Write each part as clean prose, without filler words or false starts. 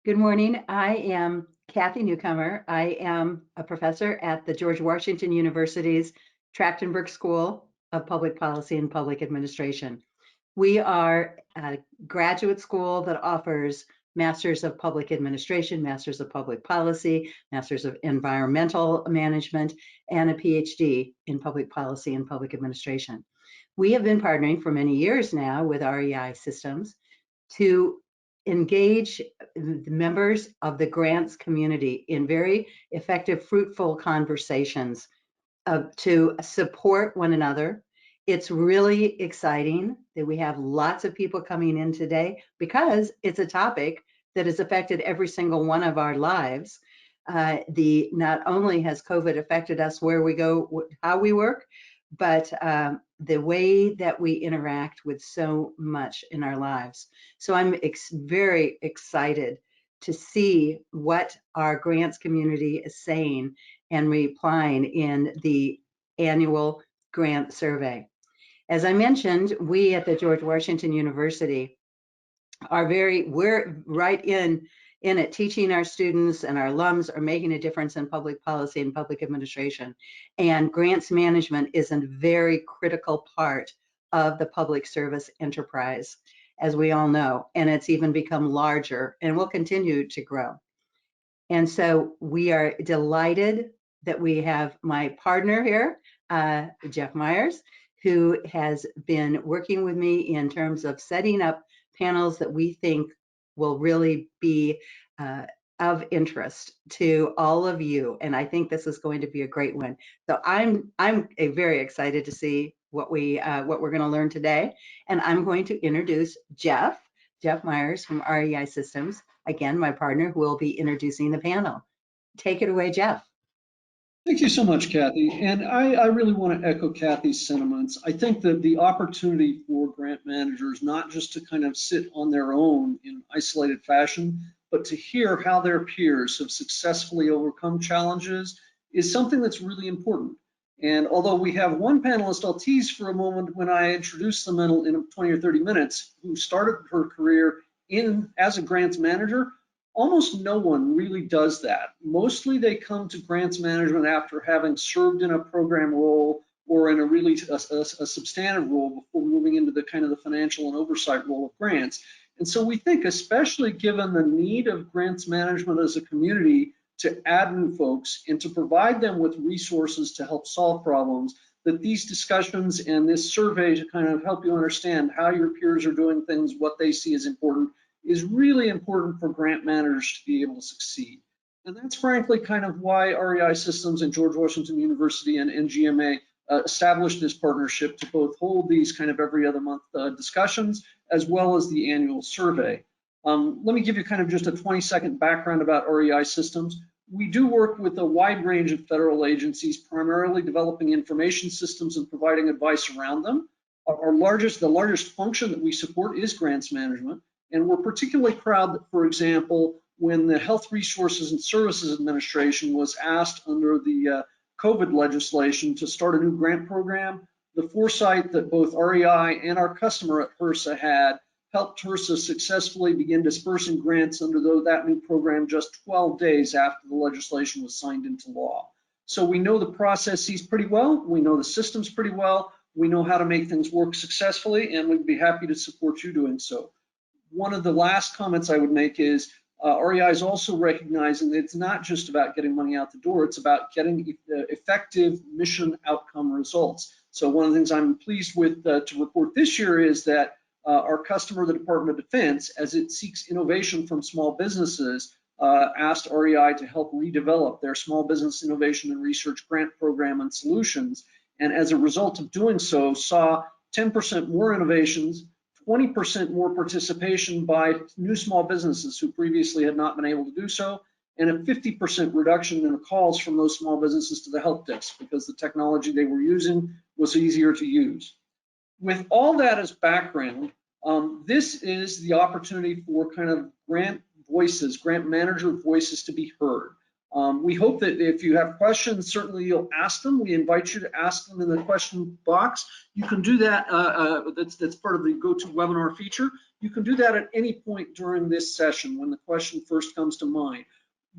Good morning. I am Kathy Newcomer. I am a professor at the George Washington University's Trachtenberg School of Public Policy and Public Administration. We are a graduate school that offers Masters of Public Administration, Masters of Public Policy, Masters of Environmental Management, and a PhD in Public Policy and Public Administration. We have been partnering for many years now with REI Systems to engage the members of the grants community in very effective, fruitful conversations to support one another. It's really exciting that we have lots of people coming in today because it's a topic that has affected every single one of our lives. Not only has COVID affected us where we go, how we work, but the way that we interact with so much in our lives. So I'm very excited to see what our grants community is saying and replying in the annual grant survey. As I mentioned, we at the George Washington University we're right in it, teaching our students, and our alums are making a difference in public policy and public administration. And grants management is a very critical part of the public service enterprise, as we all know, and it's even become larger and will continue to grow. And so we are delighted that we have my partner here, Jeff Myers, who has been working with me in terms of setting up panels that we think will really be of interest to all of you. And I think this is going to be a great one. So I'm very excited to see what we're going to learn today. And I'm going to introduce Jeff Myers from REI Systems. Again, my partner, who will be introducing the panel. Take it away, Jeff. Thank you so much, Kathy. And I really want to echo Kathy's sentiments. I think that the opportunity for grant managers, not just to kind of sit on their own in isolated fashion, but to hear how their peers have successfully overcome challenges is something that's really important. And although we have one panelist, I'll tease for a moment when I introduce them in 20 or 30 minutes, who started her career as a grants manager. Almost no one really does that. Mostly they come to grants management after having served in a program role or in a substantive role before moving into the kind of the financial and oversight role of grants. And so we think, especially given the need of grants management as a community to add new folks and to provide them with resources to help solve problems, that these discussions and this survey to kind of help you understand how your peers are doing things, what they see as important, is really important for grant managers to be able to succeed. And that's frankly kind of why REI Systems and George Washington University and NGMA established this partnership to both hold these kind of every other month discussions, as well as the annual survey. Let me give you kind of just a 20-second background about REI Systems. We do work with a wide range of federal agencies, primarily developing information systems and providing advice around them. The largest function that we support is grants management. And we're particularly proud that, for example, when the Health Resources and Services Administration was asked under the COVID legislation to start a new grant program, the foresight that both REI and our customer at HRSA had helped HRSA successfully begin dispersing grants under that new program just 12 days after the legislation was signed into law. So we know the processes pretty well, we know the systems pretty well, we know how to make things work successfully, and we'd be happy to support you doing so. One of the last comments I would make is REI is also recognizing that it's not just about getting money out the door, it's about getting effective mission outcome results. So one of the things I'm pleased with to report this year is that our customer, the Department of Defense, as it seeks innovation from small businesses, asked REI to help redevelop their Small Business Innovation and Research Grant Program and Solutions. And as a result of doing so, saw 10% more innovations, 20% more participation by new small businesses who previously had not been able to do so, and a 50% reduction in the calls from those small businesses to the help desk because the technology they were using was easier to use. With all that as background, this is the opportunity for kind of grant manager voices to be heard. We hope that if you have questions, certainly you'll ask them. We invite you to ask them in the question box. You can do that, that's part of the GoToWebinar feature. You can do that at any point during this session when the question first comes to mind.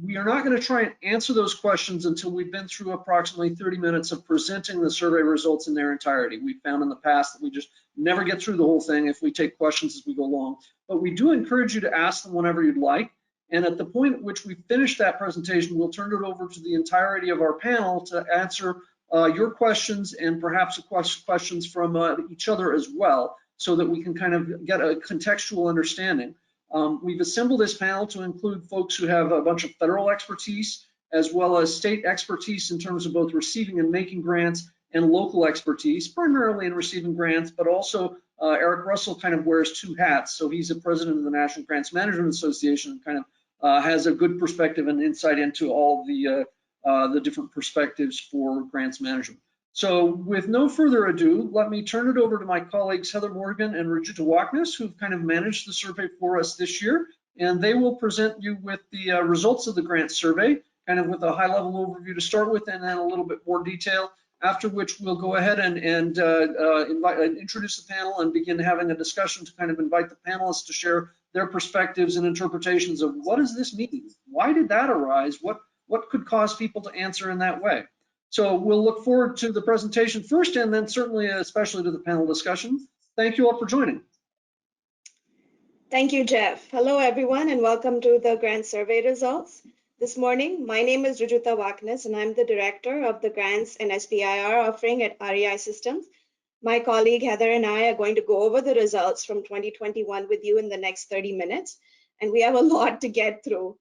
We are not going to try and answer those questions until we've been through approximately 30 minutes of presenting the survey results in their entirety. We've found in the past that we just never get through the whole thing if we take questions as we go along. But we do encourage you to ask them whenever you'd like. And at the point at which we finish that presentation, we'll turn it over to the entirety of our panel to answer your questions and perhaps questions from each other as well, so that we can kind of get a contextual understanding. We've assembled this panel to include folks who have a bunch of federal expertise, as well as state expertise in terms of both receiving and making grants, and local expertise, primarily in receiving grants, but also Eric Russell kind of wears two hats. So he's the president of the National Grants Management Association and kind of has a good perspective and insight into all the different perspectives for grants management. So with no further ado, let me turn it over to my colleagues Heather Morgan and Rajita Waknis, who've kind of managed the survey for us this year, and they will present you with the results of the grant survey, kind of with a high-level overview to start with, and then a little bit more detail, after which we'll go ahead and introduce the panel and begin having a discussion to kind of invite the panelists to share their perspectives and interpretations of what does this mean? Why did that arise? What could cause people to answer in that way? So we'll look forward to the presentation first, and then certainly especially to the panel discussion. Thank you all for joining. Thank you, Jeff. Hello, everyone, and welcome to the grant survey results. This morning, my name is Rajita Waknis, and I'm the director of the grants and SBIR offering at REI Systems. My colleague Heather and I are going to go over the results from 2021 with you in the next 30 minutes, and we have a lot to get through.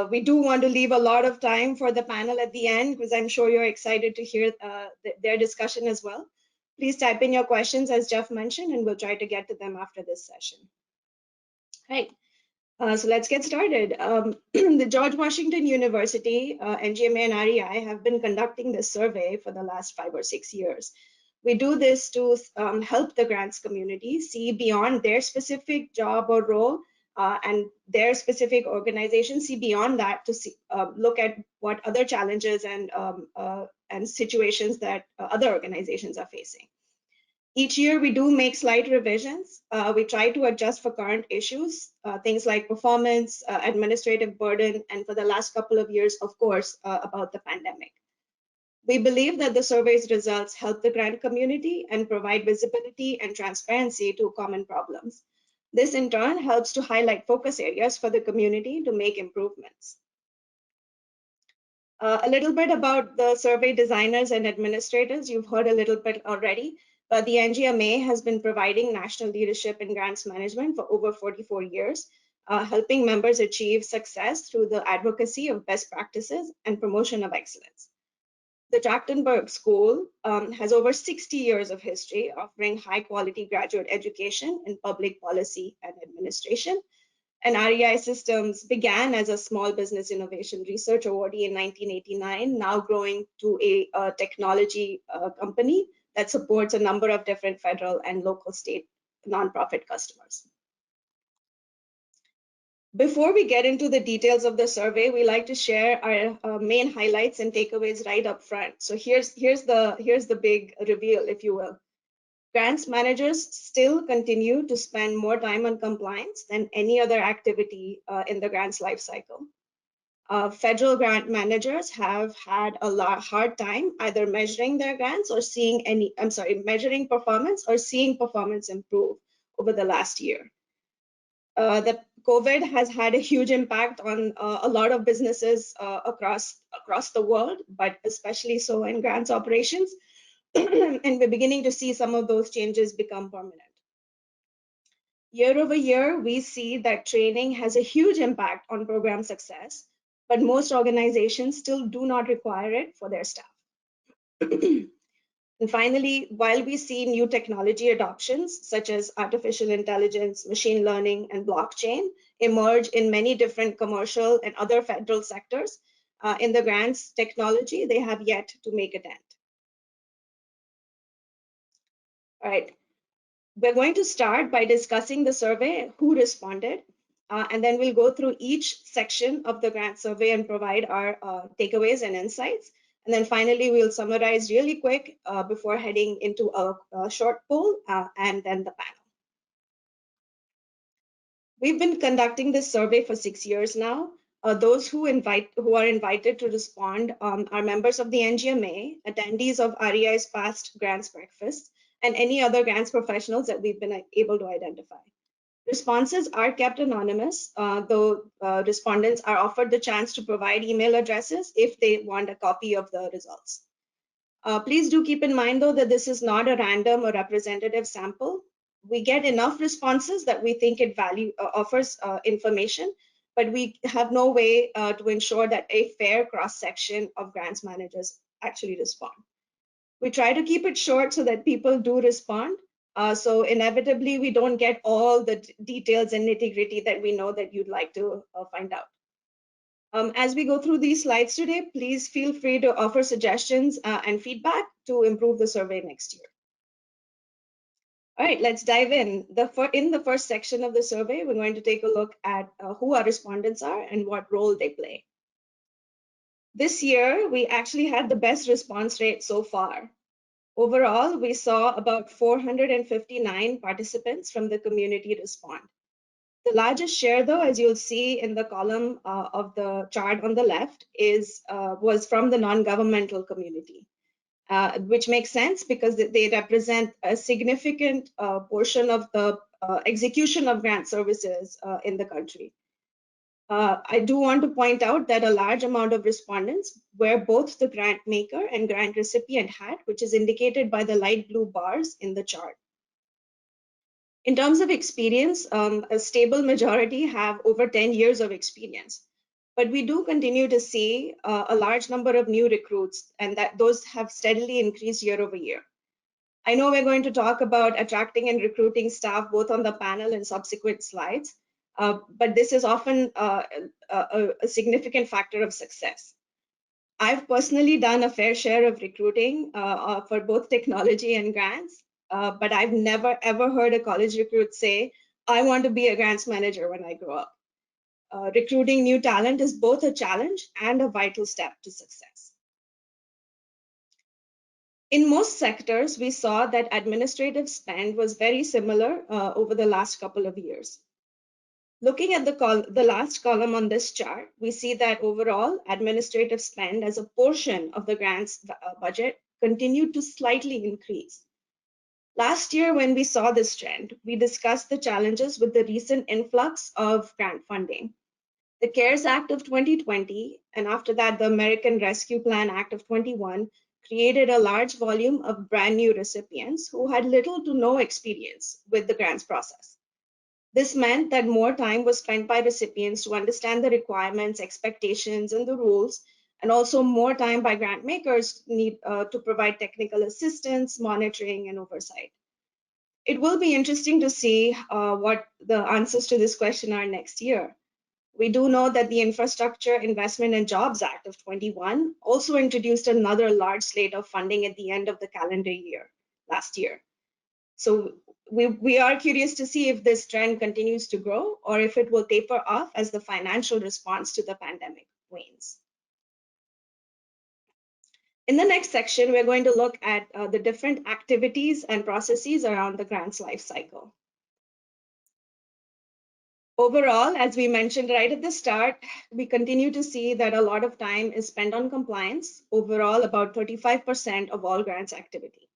We do want to leave a lot of time for the panel at the end, because I'm sure you're excited to hear their discussion as well. Please type in your questions, as Jeff mentioned, and we'll try to get to them after this session. Right. So let's get started. The George Washington University, NGMA and REI have been conducting this survey for the last 5 or 6 years. We do this to help the grants community see beyond their specific job or role and their specific organization, see beyond that to see, look at what other challenges and situations that other organizations are facing. Each year, we do make slight revisions. We try to adjust for current issues, things like performance, administrative burden, and for the last couple of years, of course, about the pandemic. We believe that the survey's results help the grant community and provide visibility and transparency to common problems. This, in turn, helps to highlight focus areas for the community to make improvements. A little bit about the survey designers and administrators. You've heard a little bit already. The NGMA has been providing national leadership in grants management for over 44 years, helping members achieve success through the advocacy of best practices and promotion of excellence. The Trachtenberg School has over 60 years of history, offering high-quality graduate education in public policy and administration. And REI Systems began as a small business innovation research awardee in 1989, now growing to a technology company that supports a number of different federal and local state nonprofit customers. Before we get into the details of the survey, we like to share our main highlights and takeaways right up front. So here's the big reveal, if you will. Grants managers still continue to spend more time on compliance than any other activity in the grants lifecycle. Federal grant managers have had a hard time either measuring their grants or measuring performance or seeing performance improve over the last year. The COVID has had a huge impact on a lot of businesses across the world, but especially so in grants operations. And we're beginning to see some of those changes become permanent. Year over year, we see that training has a huge impact on program success, but most organizations still do not require it for their staff. And finally, while we see new technology adoptions, such as artificial intelligence, machine learning, and blockchain, emerge in many different commercial and other federal sectors, in the grants technology, they have yet to make a dent. All right, we're going to start by discussing the survey, who responded. and then we'll go through each section of the grant survey and provide our takeaways and insights. And then finally, we'll summarize really quick before heading into a short poll and then the panel. We've been conducting this survey for 6 years now. Those who are invited to respond are members of the NGMA, attendees of REI's past grants breakfast, and any other grants professionals that we've been able to identify. Responses are kept anonymous, though respondents are offered the chance to provide email addresses if they want a copy of the results. Please do keep in mind, though, that this is not a random or representative sample. We get enough responses that we think it offers information, but we have no way to ensure that a fair cross-section of grants managers actually respond. We try to keep it short so that people do respond. So inevitably, we don't get all the details and nitty-gritty that we know that you'd like to find out. As we go through these slides today, please feel free to offer suggestions and feedback to improve the survey next year. All right, let's dive in. In the first section of the survey, we're going to take a look at who our respondents are and what role they play. This year, we actually had the best response rate so far. Overall, we saw about 459 participants from the community respond. The largest share, though, as you'll see in the column of the chart on the left, was from the non-governmental community, which makes sense because they represent a significant portion of the execution of grant services in the country. I do want to point out that a large amount of respondents were both the grant maker and grant recipient hat, which is indicated by the light blue bars in the chart. In terms of experience, a stable majority have over 10 years of experience, but we do continue to see a large number of new recruits, and that those have steadily increased year over year. I know we're going to talk about attracting and recruiting staff both on the panel and subsequent slides, but this is often a significant factor of success. I've personally done a fair share of recruiting for both technology and grants, but I've never ever heard a college recruit say, I want to be a grants manager when I grow up. Recruiting new talent is both a challenge and a vital step to success. In most sectors, we saw that administrative spend was very similar over the last couple of years. Looking at the last column on this chart, we see that overall administrative spend as a portion of the grants budget continued to slightly increase. Last year, when we saw this trend, we discussed the challenges with the recent influx of grant funding. The CARES Act of 2020, and after that, the American Rescue Plan Act of 21, created a large volume of brand new recipients who had little to no experience with the grants process. This meant that more time was spent by recipients to understand the requirements, expectations, and the rules, and also more time by grant makers need to provide technical assistance, monitoring, and oversight. It will be interesting to see what the answers to this question are next year. We do know that the Infrastructure Investment and Jobs Act of 21 also introduced another large slate of funding at the end of the calendar year last year. So we are curious to see if this trend continues to grow or if it will taper off as the financial response to the pandemic wanes. In the next section, we're going to look at the different activities and processes around the grants life cycle. Overall, as we mentioned right at the start, we continue to see that a lot of time is spent on compliance. Overall, about 35% of all grants activity.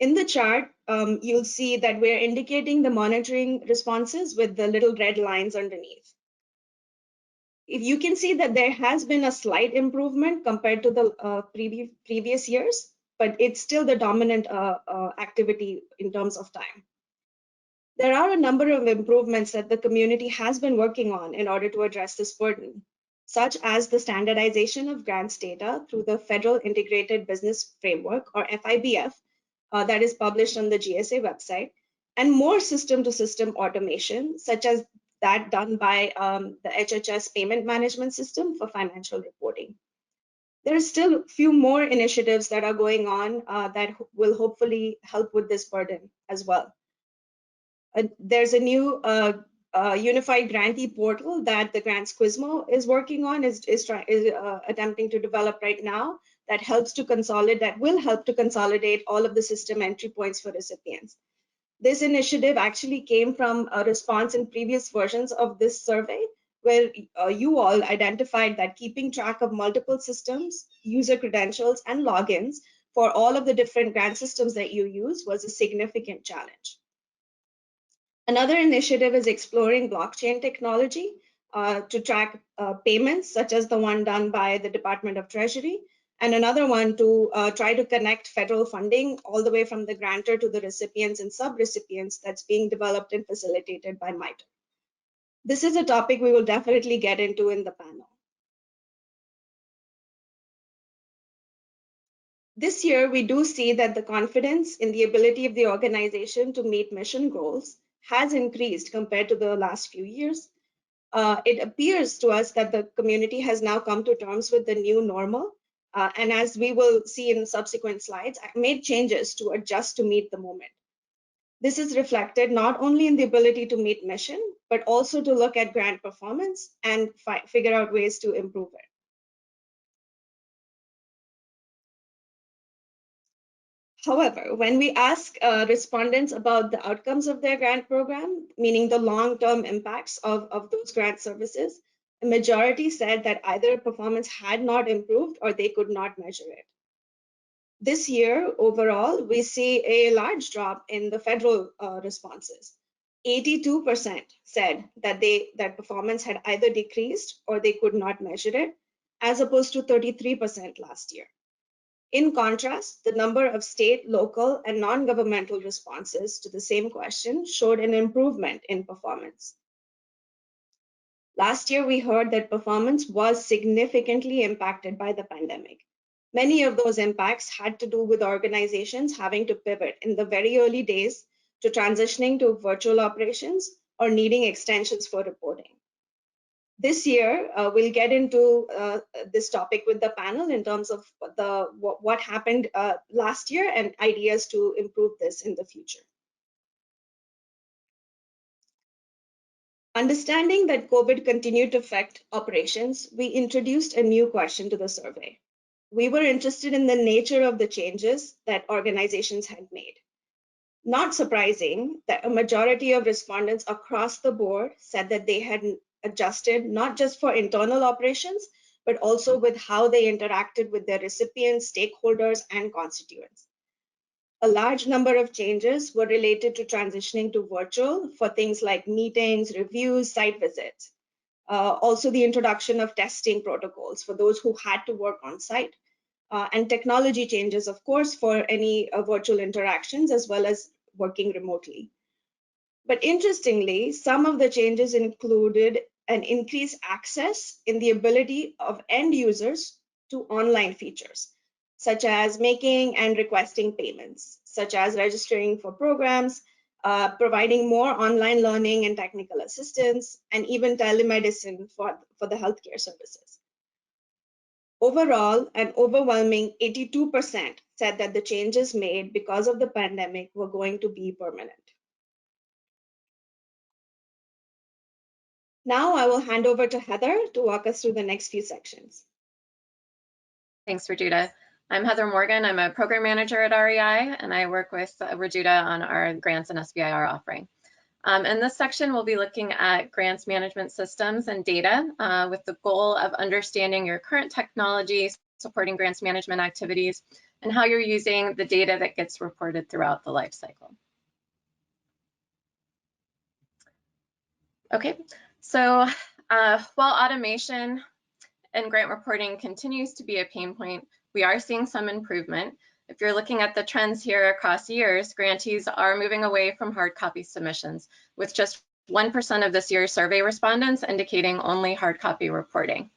In the chart, you'll see that we're indicating the monitoring responses with the little red lines underneath. If you can see that there has been a slight improvement compared to the previous years, but it's still the dominant activity in terms of time. There are a number of improvements that the community has been working on in order to address this burden, such as the standardization of grants data through the Federal Integrated Business Framework, or FIBF, that is published on the GSA website, and more system-to-system automation, such as that done by the HHS payment management system for financial reporting. There are still a few more initiatives that are going on that will hopefully help with this burden as well. There's a new unified grantee portal that the Grants Quizmo is working on, is attempting to develop right now, that will help to consolidate all of the system entry points for recipients. This initiative actually came from a response in previous versions of this survey, where you all identified that keeping track of multiple systems, user credentials, and logins for all of the different grant systems that you use was a significant challenge. Another initiative is exploring blockchain technology to track payments, such as the one done by the Department of Treasury, and another one to try to connect federal funding all the way from the grantor to the recipients and sub-recipients that's being developed and facilitated by MITRE. This is a topic we will definitely get into in the panel. This year, we do see that the confidence in the ability of the organization to meet mission goals has increased compared to the last few years. It appears to us that the community has now come to terms with the new normal, and as we will see in subsequent slides, made changes to adjust to meet the moment. This is reflected not only in the ability to meet mission, but also to look at grant performance and figure out ways to improve it. However, when we ask respondents about the outcomes of their grant program, meaning the long-term impacts of those grant services, the majority said that either performance had not improved or they could not measure it. This year, overall, we see a large drop in the federal responses. 82% said that performance had either decreased or they could not measure it, as opposed to 33% last year. In contrast, the number of state, local, and non-governmental responses to the same question showed an improvement in performance. Last year, we heard that performance was significantly impacted by the pandemic. Many of those impacts had to do with organizations having to pivot in the very early days to transitioning to virtual operations or needing extensions for reporting. This year, we'll get into this topic with the panel in terms of what happened last year and ideas to improve this in the future. Understanding that COVID continued to affect operations, we introduced a new question to the survey. We were interested in the nature of the changes that organizations had made. Not surprising that a majority of respondents across the board said that they had adjusted not just for internal operations, but also with how they interacted with their recipients, stakeholders, and constituents. A large number of changes were related to transitioning to virtual for things like meetings, reviews, site visits. Also the introduction of testing protocols for those who had to work on site, and technology changes, of course, for any virtual interactions, as well as working remotely. But interestingly, some of the changes included an increased access in the ability of end users to online features, such as making and requesting payments, such as registering for programs, providing more online learning and technical assistance, and even telemedicine for the healthcare services. Overall, an overwhelming 82% said that the changes made because of the pandemic were going to be permanent. Now I will hand over to Heather to walk us through the next few sections. Thanks, Rajuta. I'm Heather Morgan. I'm a program manager at REI, and I work with Rajuta on our grants and SBIR offering. In this section, we'll be looking at grants management systems and data with the goal of understanding your current technology supporting grants management activities and how you're using the data that gets reported throughout the life cycle. Okay, so while automation and grant reporting continues to be a pain point, we are seeing some improvement. If you're looking at the trends here across years, grantees are moving away from hard copy submissions, with just 1% of this year's survey respondents indicating only hard copy reporting.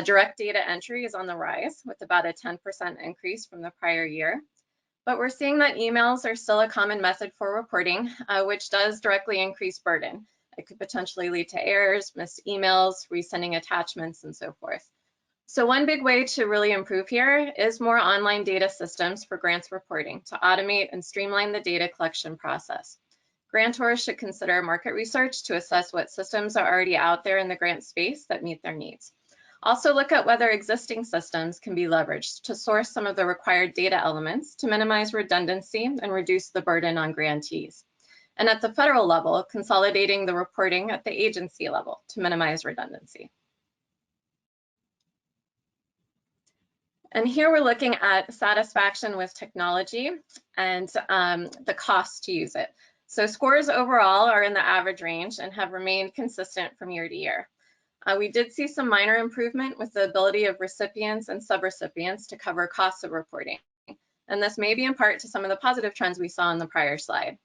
Direct data entry is on the rise, with about a 10% increase from the prior year. But we're seeing that emails are still a common method for reporting, which does directly increase burden. It could potentially lead to errors, missed emails, resending attachments, and so forth. So one big way to really improve here is more online data systems for grants reporting to automate and streamline the data collection process. Grantors should consider market research to assess what systems are already out there in the grant space that meet their needs. Also look at whether existing systems can be leveraged to source some of the required data elements to minimize redundancy and reduce the burden on grantees. And at the federal level, consolidating the reporting at the agency level to minimize redundancy. And here we're looking at satisfaction with technology and the cost to use it. So scores overall are in the average range and have remained consistent from year to year. We did see some minor improvement with the ability of recipients and subrecipients to cover costs of reporting. And this may be in part to some of the positive trends we saw in the prior slide.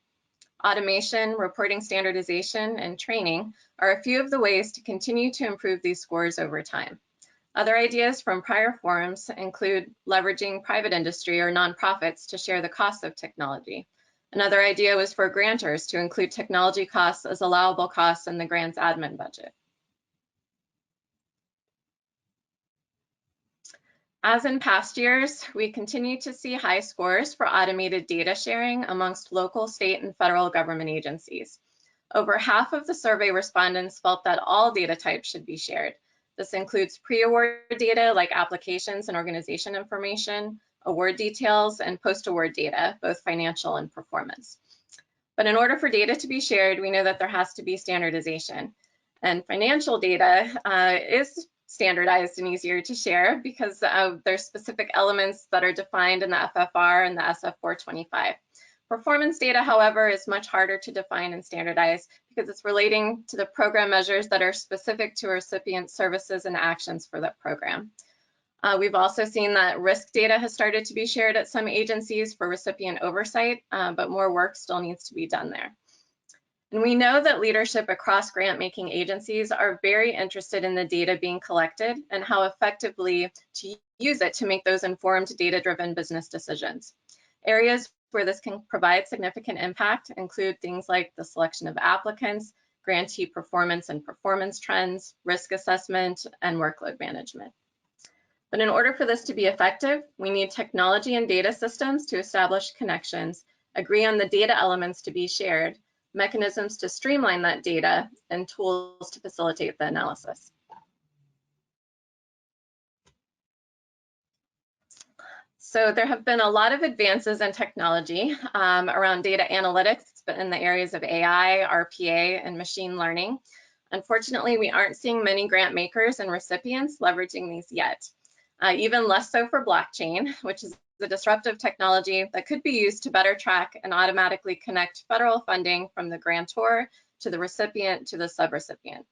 Automation, reporting standardization, and training are a few of the ways to continue to improve these scores over time. Other ideas from prior forums include leveraging private industry or nonprofits to share the costs of technology. Another idea was for grantors to include technology costs as allowable costs in the grant's admin budget. As in past years, we continue to see high scores for automated data sharing amongst local, state, and federal government agencies. Over half of the survey respondents felt that all data types should be shared. This includes pre-award data like applications and organization information, award details, and post-award data, both financial and performance. But in order for data to be shared, we know that there has to be standardization. And financial data is standardized and easier to share because there's specific elements that are defined in the FFR and the SF 425. Performance data, however, is much harder to define and standardize because it's relating to the program measures that are specific to recipient services and actions for that program. We've also seen that risk data has started to be shared at some agencies for recipient oversight, but more work still needs to be done there. And we know that leadership across grant-making agencies are very interested in the data being collected and how effectively to use it to make those informed data-driven business decisions. Areas where this can provide significant impact include things like the selection of applicants, grantee performance and performance trends, risk assessment, and workload management. But in order for this to be effective, we need technology and data systems to establish connections, agree on the data elements to be shared, mechanisms to streamline that data, and tools to facilitate the analysis. So there have been a lot of advances in technology around data analytics in the areas of AI, RPA, and machine learning. Unfortunately, we aren't seeing many grant makers and recipients leveraging these yet. Even less so for blockchain, which is the disruptive technology that could be used to better track and automatically connect federal funding from the grantor to the recipient to the subrecipient.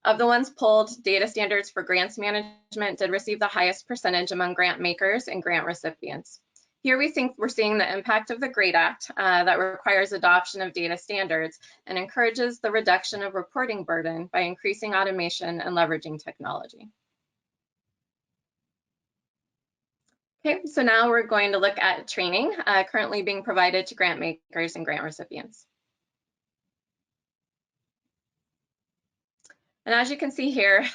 Of the ones pulled, data standards for grants management did receive the highest percentage among grant makers and grant recipients. Here we think we're seeing the impact of the GREAT Act that requires adoption of data standards and encourages the reduction of reporting burden by increasing automation and leveraging technology. Okay, so now we're going to look at training currently being provided to grant makers and grant recipients. And as you can see here,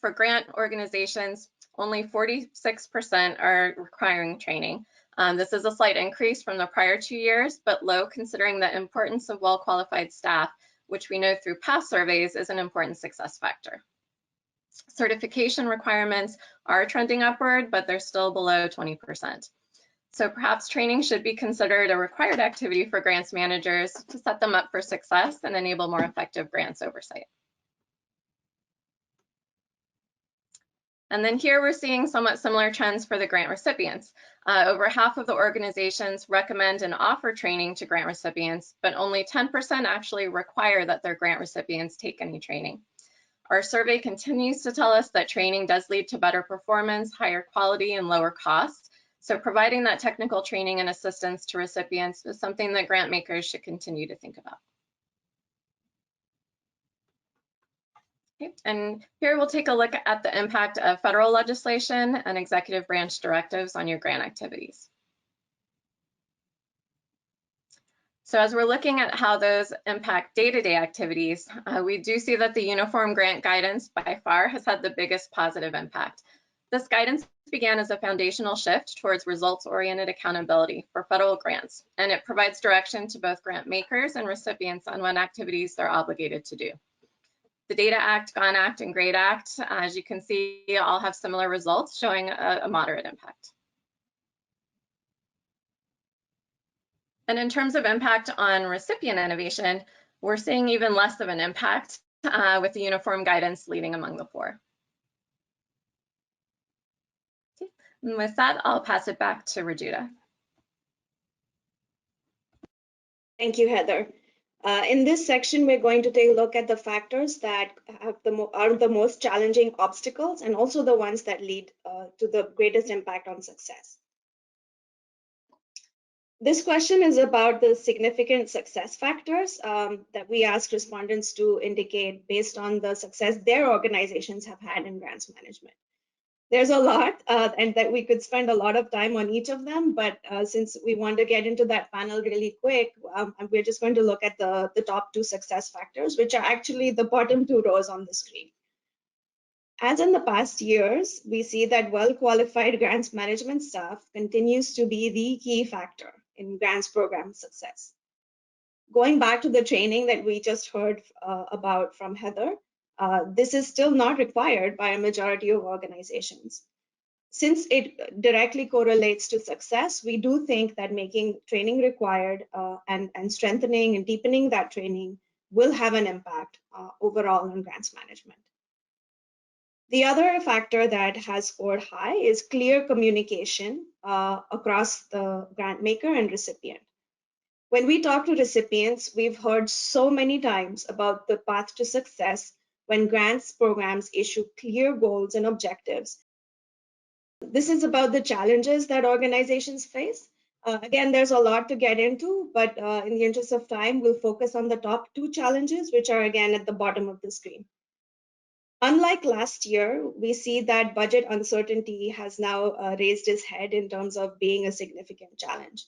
for grant organizations, only 46% are requiring training. This is a slight increase from the prior 2 years, but low considering the importance of well-qualified staff, which we know through past surveys is an important success factor. Certification requirements are trending upward, but they're still below 20%. So perhaps training should be considered a required activity for grants managers to set them up for success and enable more effective grants oversight. And then here we're seeing somewhat similar trends for the grant recipients. Over half of the organizations recommend and offer training to grant recipients, but only 10% actually require that their grant recipients take any training. Our survey continues to tell us that training does lead to better performance, higher quality, and lower costs. So providing that technical training and assistance to recipients is something that grant makers should continue to think about. Okay. And here we'll take a look at the impact of federal legislation and executive branch directives on your grant activities. So as we're looking at how those impact day-to-day activities, we do see that the Uniform Grant Guidance by far has had the biggest positive impact. This guidance began as a foundational shift towards results-oriented accountability for federal grants, and it provides direction to both grant makers and recipients on what activities they're obligated to do. The Data Act, GONE Act, and GREAT Act, as you can see, all have similar results, showing a moderate impact. And in terms of impact on recipient innovation, we're seeing even less of an impact with the uniform guidance leading among the four. Okay. And with that, I'll pass it back to Rajuta. Thank you, Heather. In this section, we're going to take a look at the factors that are the most challenging obstacles and also the ones that lead to the greatest impact on success. This question is about the significant success factors that we ask respondents to indicate based on the success their organizations have had in grants management. There's a lot, and that we could spend a lot of time on each of them, but since we want to get into that panel really quick, we're just going to look at the top 2 success factors, which are actually the bottom 2 rows on the screen. As in the past years, we see that well-qualified grants management staff continues to be the key factor in grants program success. Going back to the training that we just heard about from Heather, this is still not required by a majority of organizations. Since it directly correlates to success, we do think that making training required and strengthening and deepening that training will have an impact overall on grants management. The other factor that has scored high is clear communication across the grant maker and recipient. When we talk to recipients, we've heard so many times about the path to success when grants programs issue clear goals and objectives. This is about the challenges that organizations face. Again, there's a lot to get into, but in the interest of time, we'll focus on the top 2 challenges, which are again at the bottom of the screen. Unlike last year, we see that budget uncertainty has now raised its head in terms of being a significant challenge.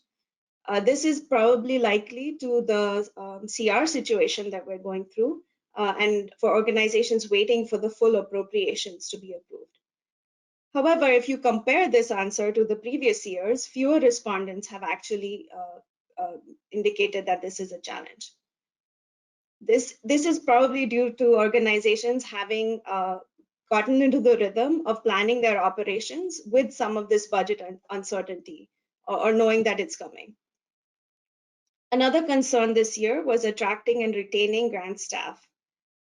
This is probably likely to the CR situation that we're going through and for organizations waiting for the full appropriations to be approved. However, if you compare this answer to the previous years, fewer respondents have actually indicated that this is a challenge. This is probably due to organizations having gotten into the rhythm of planning their operations with some of this budget uncertainty or knowing that it's coming. Another concern this year was attracting and retaining grant staff.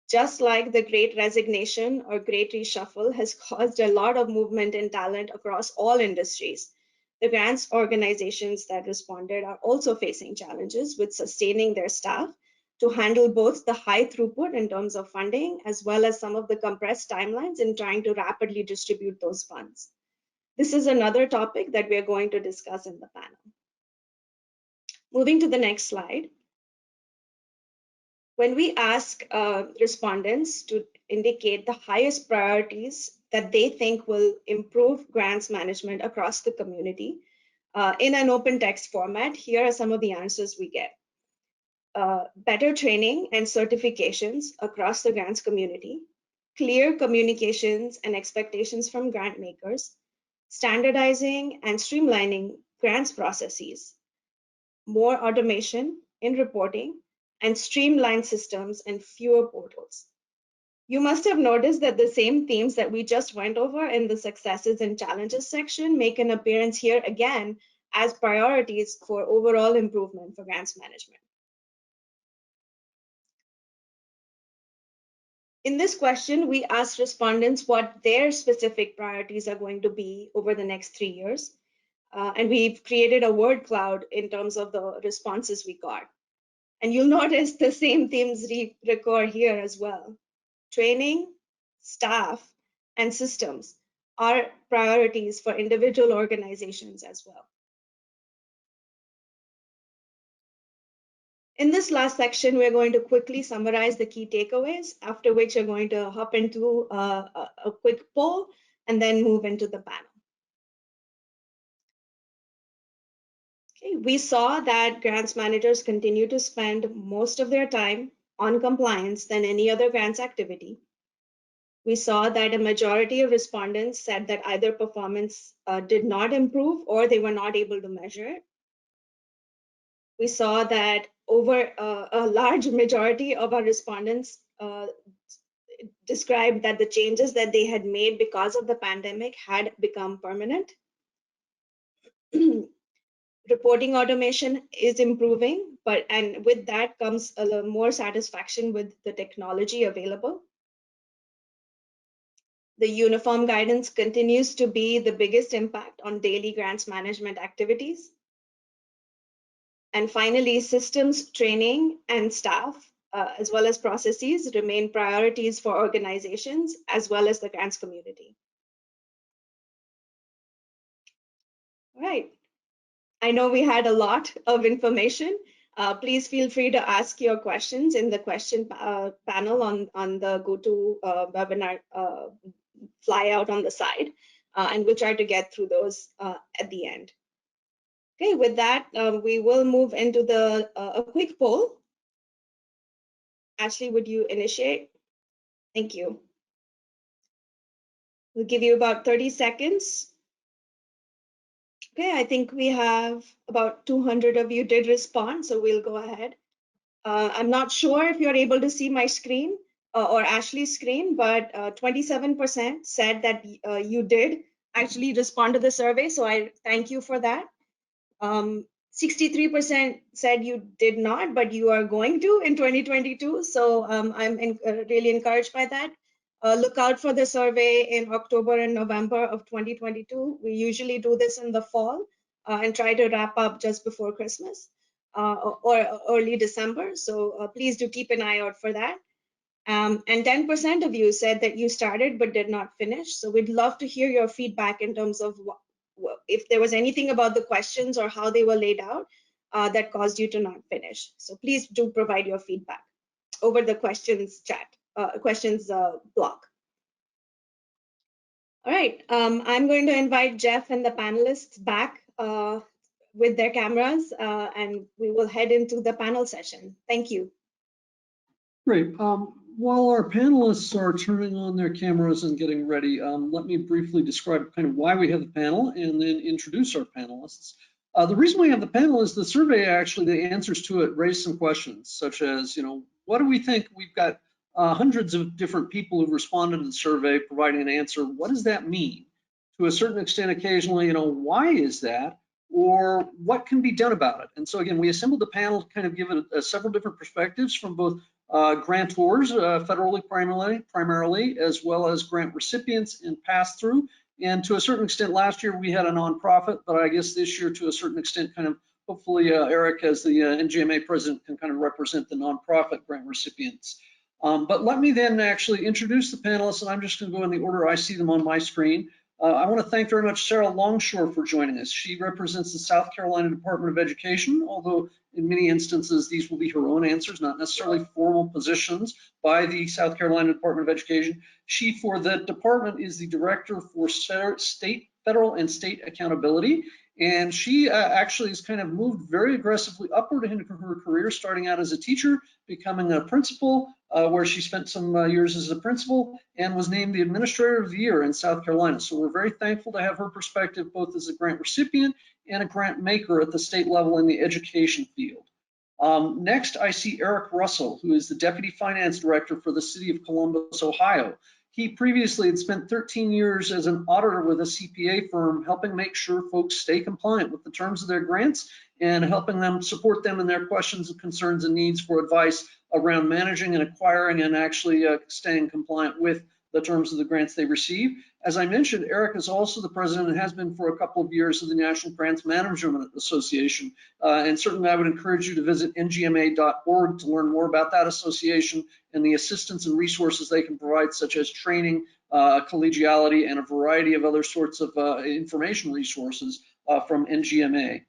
Just like the Great Resignation or Great Reshuffle has caused a lot of movement in talent across all industries, the grants organizations that responded are also facing challenges with sustaining their staff to handle both the high throughput in terms of funding, as well as some of the compressed timelines in trying to rapidly distribute those funds. This is another topic that we are going to discuss in the panel. Moving to the next slide. When we ask respondents to indicate the highest priorities that they think will improve grants management across the community in an open text format, here are some of the answers we get. Better training and certifications across the grants community, clear communications and expectations from grant makers, standardizing and streamlining grants processes, more automation in reporting, and streamlined systems and fewer portals. You must have noticed that the same themes that we just went over in the successes and challenges section make an appearance here again as priorities for overall improvement for grants management. In this question, we asked respondents what their specific priorities are going to be over the next 3 years. And we've created a word cloud in terms of the responses we got. And you'll notice the same themes recur here as well. Training, staff, and systems are priorities for individual organizations as well. In this last section, we're going to quickly summarize the key takeaways, after which we're going to hop into a quick poll and then move into the panel. Okay, we saw that grants managers continue to spend most of their time on compliance than any other grants activity. We saw that a majority of respondents said that either performance did not improve or they were not able to measure it. We saw that over a large majority of our respondents described that the changes that they had made because of the pandemic had become permanent. Reporting automation is improving, and with that comes a little more satisfaction with the technology available. The uniform guidance continues to be the biggest impact on daily grants management activities. And finally, systems, training, and staff, as well as processes, remain priorities for organizations as well as the grants community. All right. I know we had a lot of information. Please feel free to ask your questions in the question panel on the GoToWebinar flyout on the side, and we'll try to get through those at the end. Okay, with that, we will move into a quick poll. Ashley, would you initiate? Thank you. We'll give you about 30 seconds. Okay, I think we have about 200 of you did respond, so we'll go ahead. I'm not sure if you're able to see my screen or Ashley's screen, but 27% said that you did actually respond to the survey, so I thank you for that. 63% said you did not, but you are going to in 2022, so I'm really encouraged by that. Look out for the survey in October and November of 2022. We usually do this in the fall and try to wrap up just before Christmas or early December. So please do keep an eye out for that. And 10% of you said that you started but did not finish. So we'd love to hear your feedback in terms of if there was anything about the questions or how they were laid out that caused you to not finish. So please do provide your feedback over the questions chat. Questions block. All right, I'm going to invite Jeff and the panelists back with their cameras, and we will head into the panel session. Thank you. Great. While our panelists are turning on their cameras and getting ready, let me briefly describe kind of why we have the panel and then introduce our panelists. The reason we have the panel is the survey, actually, the answers to it raised some questions, such as, what do we think? We've got hundreds of different people who've responded to the survey providing an answer. What does that mean? To a certain extent, occasionally, why is that? Or what can be done about it? And so again, we assembled the panel to kind of give it several different perspectives from both grantors, federally primarily, as well as grant recipients and pass-through. And to a certain extent, last year we had a nonprofit, but I guess this year, to a certain extent, kind of hopefully Eric, as the NGMA president, can kind of represent the nonprofit grant recipients. But let me then actually introduce the panelists, and I'm just going to go in the order I see them on my screen. I want to thank very much Sarah Longshore for joining us. She represents the South Carolina Department of Education, although in many instances these will be her own answers, not necessarily formal positions by the South Carolina Department of Education. She, for the department, is the Director for Federal and State Accountability, and she actually has kind of moved very aggressively upward in her career, starting out as a teacher, becoming a principal, where she spent some years as a principal and was named the Administrator of the Year in South Carolina. So we're very thankful to have her perspective both as a grant recipient and a grant maker at the state level in the education field. Next, I see Eric Russell, who is the Deputy Finance Director for the City of Columbus, Ohio. He previously had spent 13 years as an auditor with a CPA firm, helping make sure folks stay compliant with the terms of their grants and helping them support them in their questions and concerns and needs for advice around managing and acquiring and actually staying compliant with the terms of the grants they receive. As I mentioned, Eric is also the president and has been for a couple of years of the National Grants Management Association. And certainly I would encourage you to visit ngma.org to learn more about that association and the assistance and resources they can provide, such as training, collegiality, and a variety of other sorts of information resources from NGMA.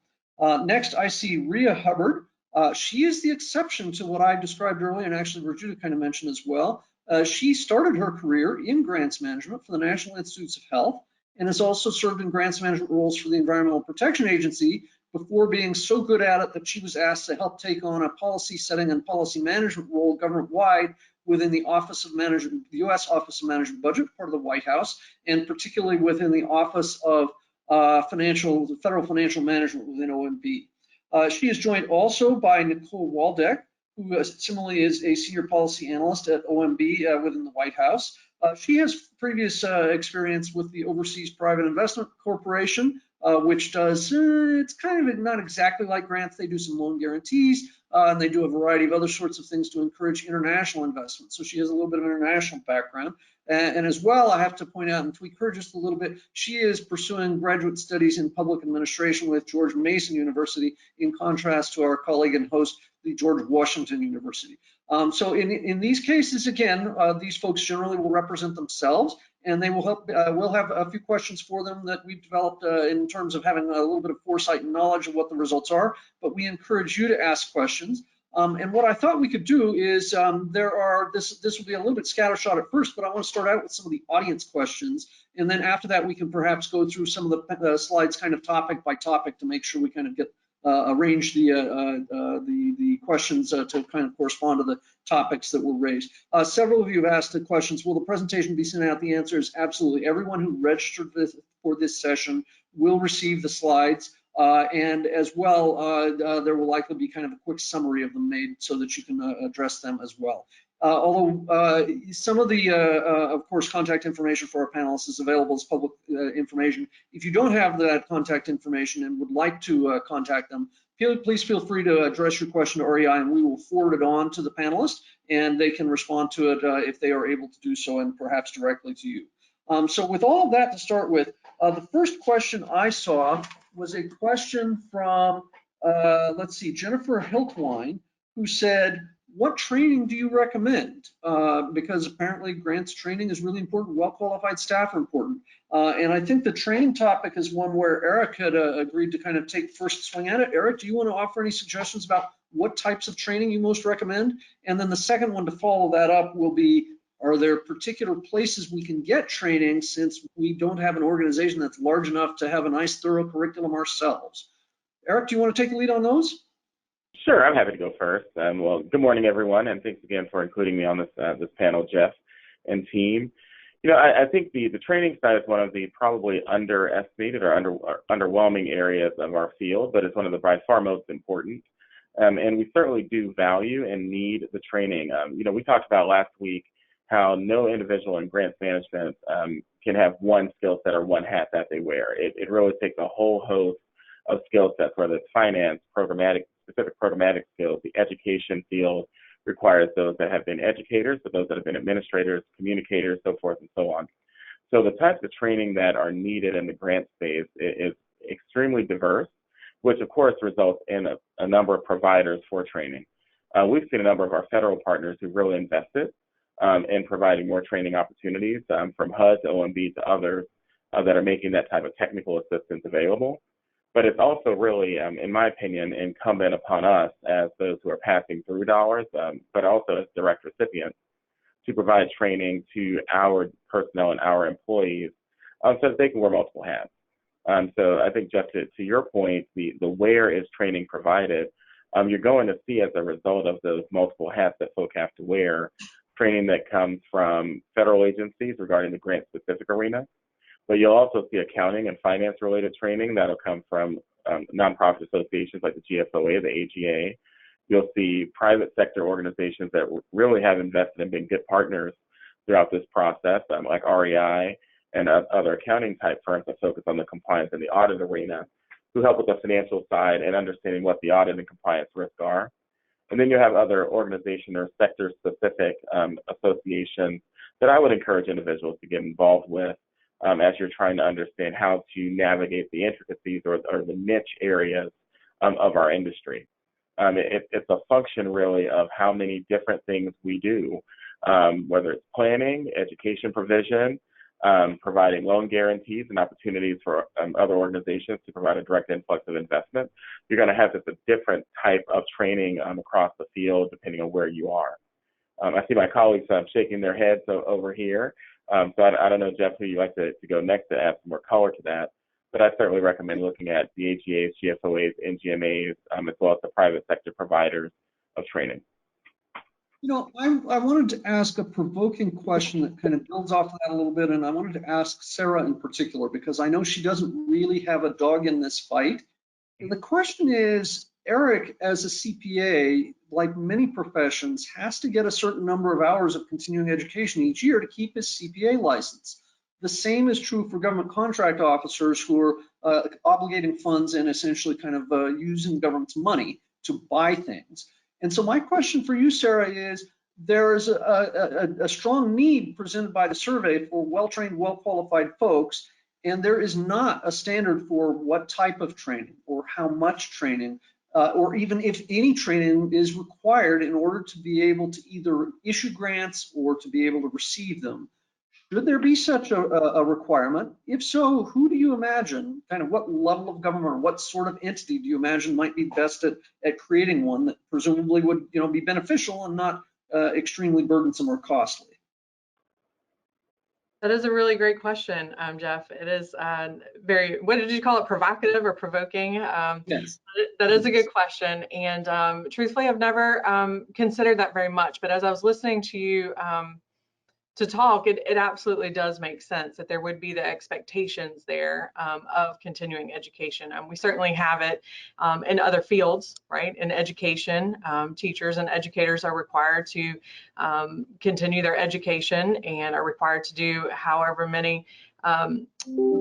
Next, I see Rhea Hubbard. She is the exception to what I described earlier, and actually Rajuta kind of mentioned as well. She started her career in grants management for the National Institutes of Health and has also served in grants management roles for the Environmental Protection Agency before being so good at it that she was asked to help take on a policy setting and policy management role government-wide within the Office of Management, the U.S. Office of Management Budget, part of the White House, and particularly within the Office of Federal Financial Management within OMB. She is joined also by Nicole Waldeck, who similarly is a senior policy analyst at OMB within the White House. She has previous experience with the Overseas Private Investment Corporation, which does, it's kind of not exactly like grants. They do some loan guarantees, and they do a variety of other sorts of things to encourage international investment. So she has a little bit of international background. And as well, I have to point out and tweak her just a little bit, she is pursuing graduate studies in public administration with George Mason University, in contrast to our colleague and host, the George Washington University. So in these cases, again, these folks generally will represent themselves, and they will help. We'll have a few questions for them that we've developed in terms of having a little bit of foresight and knowledge of what the results are, but we encourage you to ask questions. And what I thought we could do is this will be a little bit scattershot at first, but I want to start out with some of the audience questions, and then after that we can perhaps go through some of the slides kind of topic by topic to make sure we kind of get arrange the questions to kind of correspond to the topics that were raised. Several of you have asked the questions, will the presentation be sent out? The answer is absolutely. Everyone who registered for this session will receive the slides, and as well, there will likely be kind of a quick summary of them made so that you can address them as well. Although some of the, of course, contact information for our panelists is available as public information. If you don't have that contact information and would like to contact them, please feel free to address your question to REI, and we will forward it on to the panelists, and they can respond to it if they are able to do so, and perhaps directly to you. So with all of that to start with, the first question I saw was a question from, let's see, Jennifer Hiltwine, who said, what training do you recommend? Because apparently grants training is really important. Well-qualified staff are important. And I think the training topic is one where Eric had agreed to kind of take first swing at it. Eric, do you want to offer any suggestions about what types of training you most recommend? And then the second one to follow that up will be, are there particular places we can get training since we don't have an organization that's large enough to have a nice thorough curriculum ourselves? Eric, do you want to take the lead on those? Sure, I'm happy to go first. Well, good morning, everyone, and thanks again for including me on this panel, Jeff and team. You know, I think the training side is one of the probably underestimated or underwhelming areas of our field, but it's one of the by far most important. And we certainly do value and need the training. You know, we talked about last week how no individual in grants management can have one skill set or one hat that they wear. It really takes a whole host of skill sets, whether it's finance, specific programmatic skills. The education field requires those that have been educators, but those that have been administrators, communicators, so forth and so on. So the types of training that are needed in the grant space is extremely diverse, which of course results in a number of providers for training. We've seen a number of our federal partners who really invested in providing more training opportunities, from HUD to OMB to others that are making that type of technical assistance available. But it's also really, in my opinion, incumbent upon us as those who are passing through dollars, but also as direct recipients, to provide training to our personnel and our employees so that they can wear multiple hats. So I think, Jeff, to your point, the where is training provided, you're going to see as a result of those multiple hats that folk have to wear, training that comes from federal agencies regarding the grant-specific arena. But you'll also see accounting and finance-related training that'll come from nonprofit associations like the GFOA, the AGA. You'll see private sector organizations that really have invested and been good partners throughout this process, like REI and other accounting-type firms that focus on the compliance and the audit arena, who help with the financial side and understanding what the audit and compliance risks are. And then you have other organization or sector-specific associations that I would encourage individuals to get involved with, as you're trying to understand how to navigate the intricacies or the niche areas of our industry. It's a function really of how many different things we do, whether it's planning, education provision, providing loan guarantees and opportunities for other organizations to provide a direct influx of investment. You're going to have just a different type of training across the field depending on where you are. I see my colleagues shaking their heads over here. So I don't know, Jeff, who you'd like to go next to add some more color to that, but I certainly recommend looking at the AGAs, GFOAs, NGMAs, as well as the private sector providers of training. I wanted to ask a provoking question that kind of builds off of that a little bit, and I wanted to ask Sarah in particular, because I know she doesn't really have a dog in this fight. And the question is, Eric, as a CPA, like many professions, has to get a certain number of hours of continuing education each year to keep his CPA license. The same is true for government contract officers who are obligating funds and essentially kind of using government's money to buy things. And so my question for you, Sarah, is there is a strong need presented by the survey for well-trained, well-qualified folks, and there is not a standard for what type of training or how much training, or even if any training is required in order to be able to either issue grants or to be able to receive them. Should there be such a requirement? If so, who do you imagine, kind of what level of government or what sort of entity do you imagine might be best at creating one that presumably would be beneficial and not extremely burdensome or costly? That is a really great question, Jeff. It is very, what did you call it, provocative or provoking? Yes. That is a good question. And truthfully, I've never considered that very much. But as I was listening to you to talk, it absolutely does make sense that there would be the expectations there of continuing education. We certainly have it in other fields, right? In education, teachers and educators are required to continue their education and are required to do however many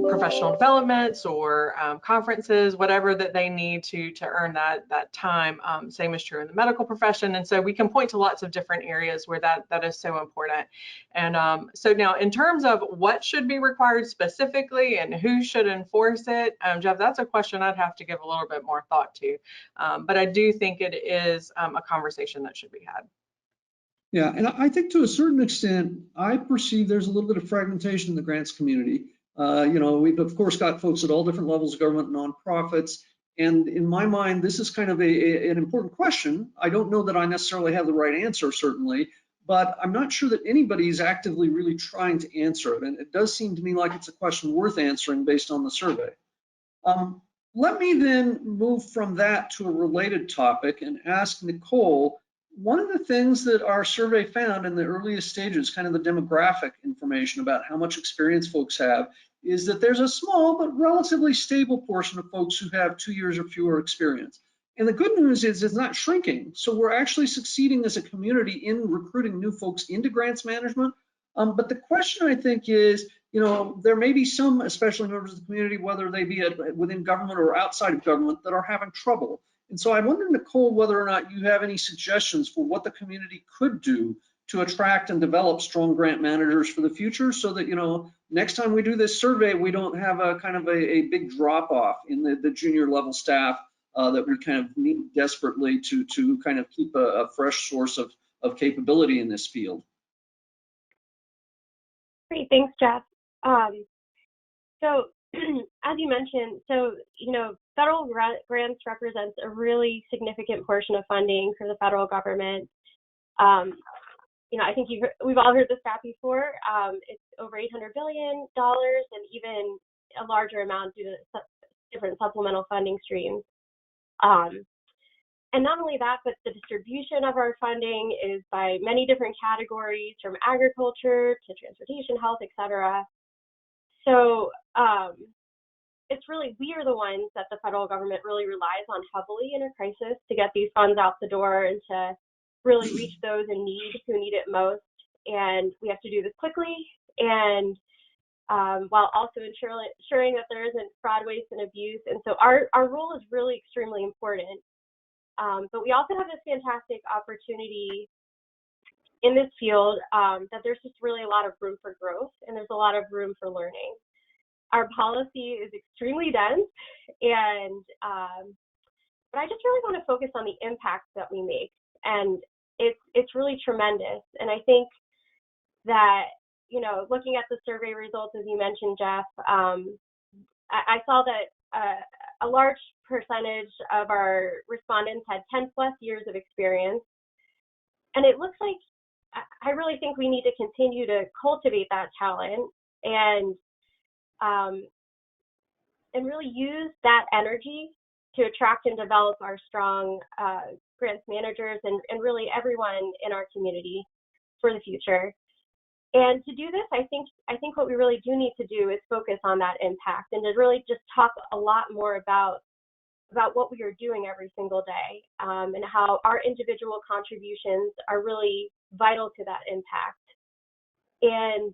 professional developments or conferences, whatever that they need to earn that time. Same is true in the medical profession. And so we can point to lots of different areas where that is so important. And so now in terms of what should be required specifically and who should enforce it, Jeff, that's a question I'd have to give a little bit more thought to. But I do think it is a conversation that should be had. Yeah, and I think to a certain extent, I perceive there's a little bit of fragmentation in the grants community. We've of course got folks at all different levels of government, nonprofits, and in my mind, this is kind of an important question. I don't know that I necessarily have the right answer, certainly, but I'm not sure that anybody is actively really trying to answer it, and it does seem to me like it's a question worth answering based on the survey. Let me then move from that to a related topic and ask Nicole, one of the things that our survey found in the earliest stages, kind of the demographic information about how much experience folks have, is that there's a small but relatively stable portion of folks who have 2 years or fewer experience. And the good news is it's not shrinking. So we're actually succeeding as a community in recruiting new folks into grants management. But the question, I think, is, there may be some, especially members of the community, whether they be within government or outside of government, that are having trouble. And so I wonder, Nicole, whether or not you have any suggestions for what the community could do to attract and develop strong grant managers for the future, so that, next time we do this survey, we don't have a kind of a big drop off in the junior level staff that we kind of need desperately to kind of keep a fresh source of capability in this field. Great, thanks, Jeff. So as you mentioned, federal grants represents a really significant portion of funding for the federal government. I think we've all heard the stat before. It's over $800 billion and even a larger amount due to different supplemental funding streams. And not only that, but the distribution of our funding is by many different categories, from agriculture to transportation, health, et cetera. So it's really, we are the ones that the federal government really relies on heavily in a crisis to get these funds out the door and to really reach those in need who need it most. And we have to do this quickly, and while also ensuring that there isn't fraud, waste, and abuse. And so our role is really extremely important. But we also have this fantastic opportunity in this field that there's just really a lot of room for growth, and there's a lot of room for learning. Our policy is extremely dense, and but I just really want to focus on the impact that we make, and it's really tremendous. And I think that, looking at the survey results, as you mentioned, Jeff, I saw that a large percentage of our respondents had 10+ years of experience, and it looks like, I really think we need to continue to cultivate that talent and really use that energy to attract and develop our strong grants managers and really everyone in our community for the future. And to do this, I think what we really do need to do is focus on that impact and to really just talk a lot more about what we are doing every single day, and how our individual contributions are really vital to that impact. And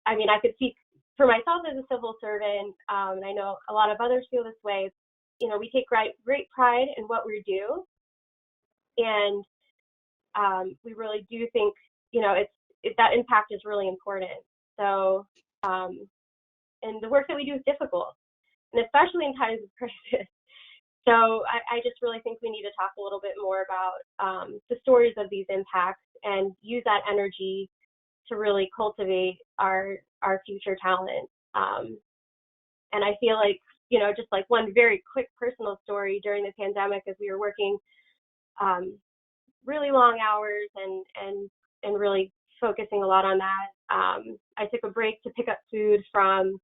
I mean, I could speak for myself as a civil servant, and I know a lot of others feel this way. You know, we take great pride in what we do, and we really do think, you know, that impact is really important. So, and the work that we do is difficult, and especially in times of crisis. So I just really think we need to talk a little bit more about the stories of these impacts and use that energy to really cultivate our future talent. And I feel like, you know, just like one very quick personal story during the pandemic, as we were working really long hours and really focusing a lot on that. I took a break to pick up food from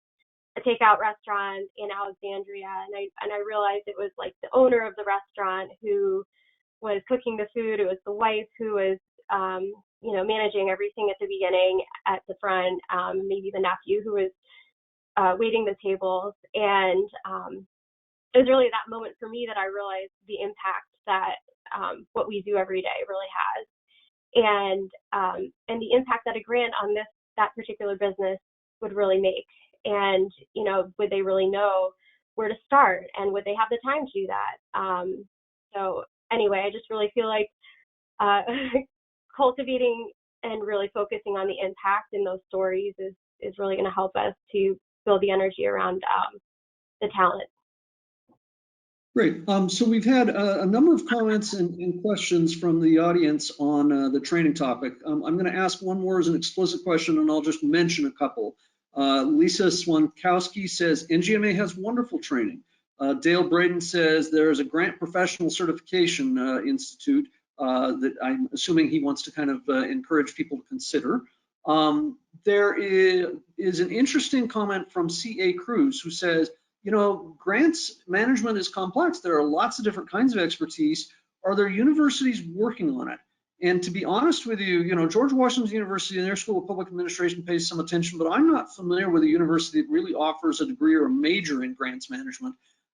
a takeout restaurant in Alexandria, and I realized it was like the owner of the restaurant who was cooking the food. It was the wife who was you know, managing everything at the beginning at the front, maybe the nephew who was waiting the tables. And it was really that moment for me that I realized the impact that what we do every day really has, and the impact that a grant on that particular business would really make. And, you know, would they really know where to start, and would they have the time to do that? So anyway, I just really feel like cultivating and really focusing on the impact in those stories is really going to help us to build the energy around the talent. Great. So we've had a number of comments and questions from the audience on the training topic. I'm going to ask one more as an explicit question, and I'll just mention a couple. Lisa Swankowski says, NGMA has wonderful training. Dale Braden says there is a grant professional certification institute that I'm assuming he wants to kind of encourage people to consider. There is an interesting comment from C.A. Cruz, who says, you know, grants management is complex. There are lots of different kinds of expertise. Are there universities working on it? And to be honest with you, you know, George Washington University and their School of Public Administration pays some attention, but I'm not familiar with a university that really offers a degree or a major in grants management.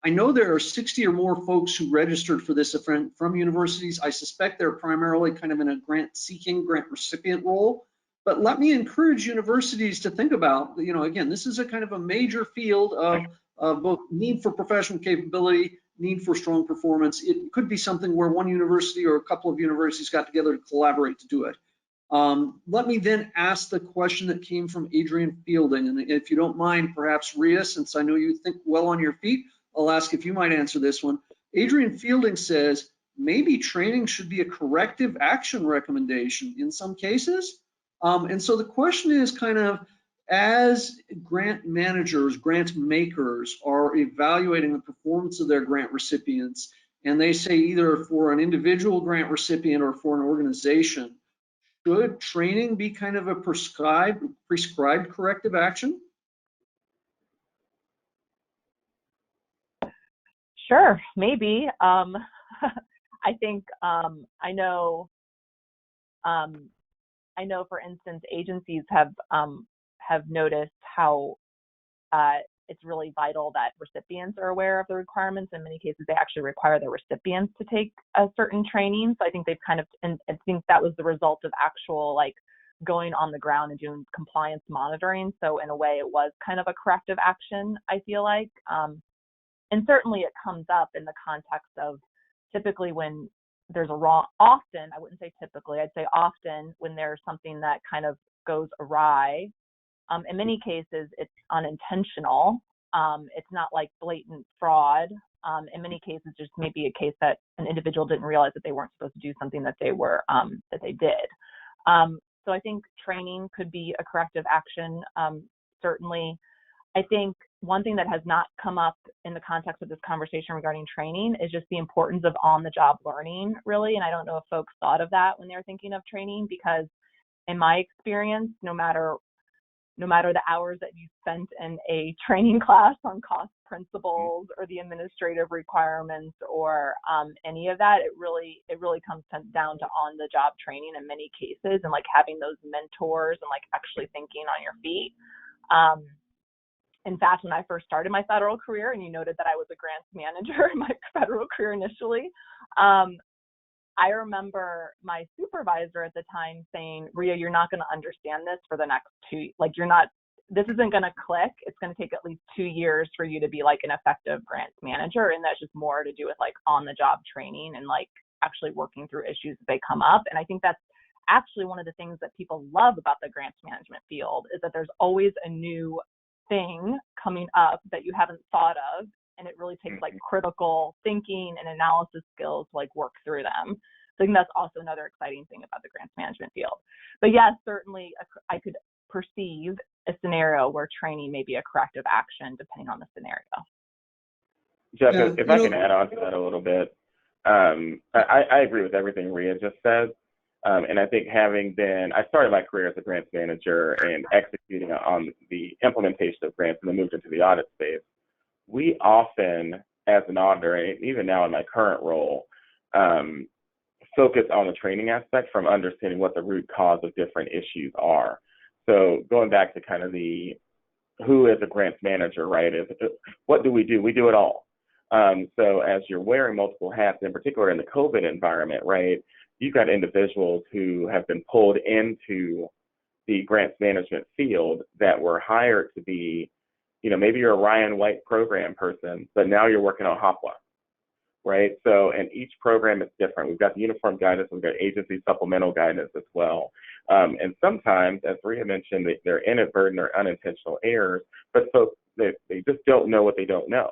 I know there are 60 or more folks who registered for this from universities. I suspect they're primarily kind of in a grant seeking, grant recipient role. But let me encourage universities to think about, you know, again, this is a kind of a major field of both need for professional capability, need for strong performance. It could be something where one university or a couple of universities got together to collaborate to do it. Let me then ask the question that came from Adrian Fielding. And if you don't mind, perhaps Rhea, since I know you think well on your feet, I'll ask if you might answer this one. Adrian Fielding says, maybe training should be a corrective action recommendation in some cases. And so the question is kind of, as grant managers, grant makers are evaluating the performance of their grant recipients, and they say either for an individual grant recipient or for an organization, should training be kind of a prescribed corrective action? Sure, maybe. I think I know, for instance, agencies have noticed how it's really vital that recipients are aware of the requirements. In many cases, they actually require the recipients to take a certain training. So I think they've kind of, and I think that was the result of actual like going on the ground and doing compliance monitoring. So in a way, it was kind of a corrective action, I feel like. And certainly it comes up in the context of typically when there's a wrong, often, I wouldn't say typically, I'd say often when there's something that kind of goes awry. In many cases, it's unintentional. It's not like blatant fraud. In many cases, just maybe a case that an individual didn't realize that they weren't supposed to do something that they were, that they did. So I think training could be a corrective action, certainly. I think one thing that has not come up in the context of this conversation regarding training is just the importance of on-the-job learning, really. And I don't know if folks thought of that when they were thinking of training, because in my experience, no matter no matter the hours that you spent in a training class on cost principles or the administrative requirements or any of that, it really comes down to on-the-job training in many cases, and like having those mentors and like actually thinking on your feet. In fact, when I first started my federal career, and you noted that I was a grants manager in my federal career initially, I remember my supervisor at the time saying, Ria, you're not going to understand this for the next this isn't going to click. It's going to take at least 2 years for you to be like an effective grants manager. And that's just more to do with like on the job training and like actually working through issues as they come up. And I think that's actually one of the things that people love about the grants management field, is that there's always a new thing coming up that you haven't thought of. And it really takes like critical thinking and analysis skills to like work through them. So I think that's also another exciting thing about the grants management field. But yes, certainly I could perceive a scenario where training may be a corrective action depending on the scenario. Jeff, Yeah, if I can add on to that a little bit, I agree with everything Ria just said. And I think I started my career as a grants manager and executing on the implementation of grants, and then moved into the audit space. We often, as an auditor, and even now in my current role, focus on the training aspect from understanding what the root cause of different issues are. So going back to kind of who is a grants manager, right? What do? We do it all. So as you're wearing multiple hats, in particular in the COVID environment, right, you've got individuals who have been pulled into the grants management field that were hired to be, maybe you're a Ryan White program person, but now you're working on HOPWA, right? So, and each program is different. We've got the uniform guidance, we've got agency supplemental guidance as well. And sometimes, as Ria mentioned, they're inadvertent or unintentional errors, but folks, they just don't know what they don't know,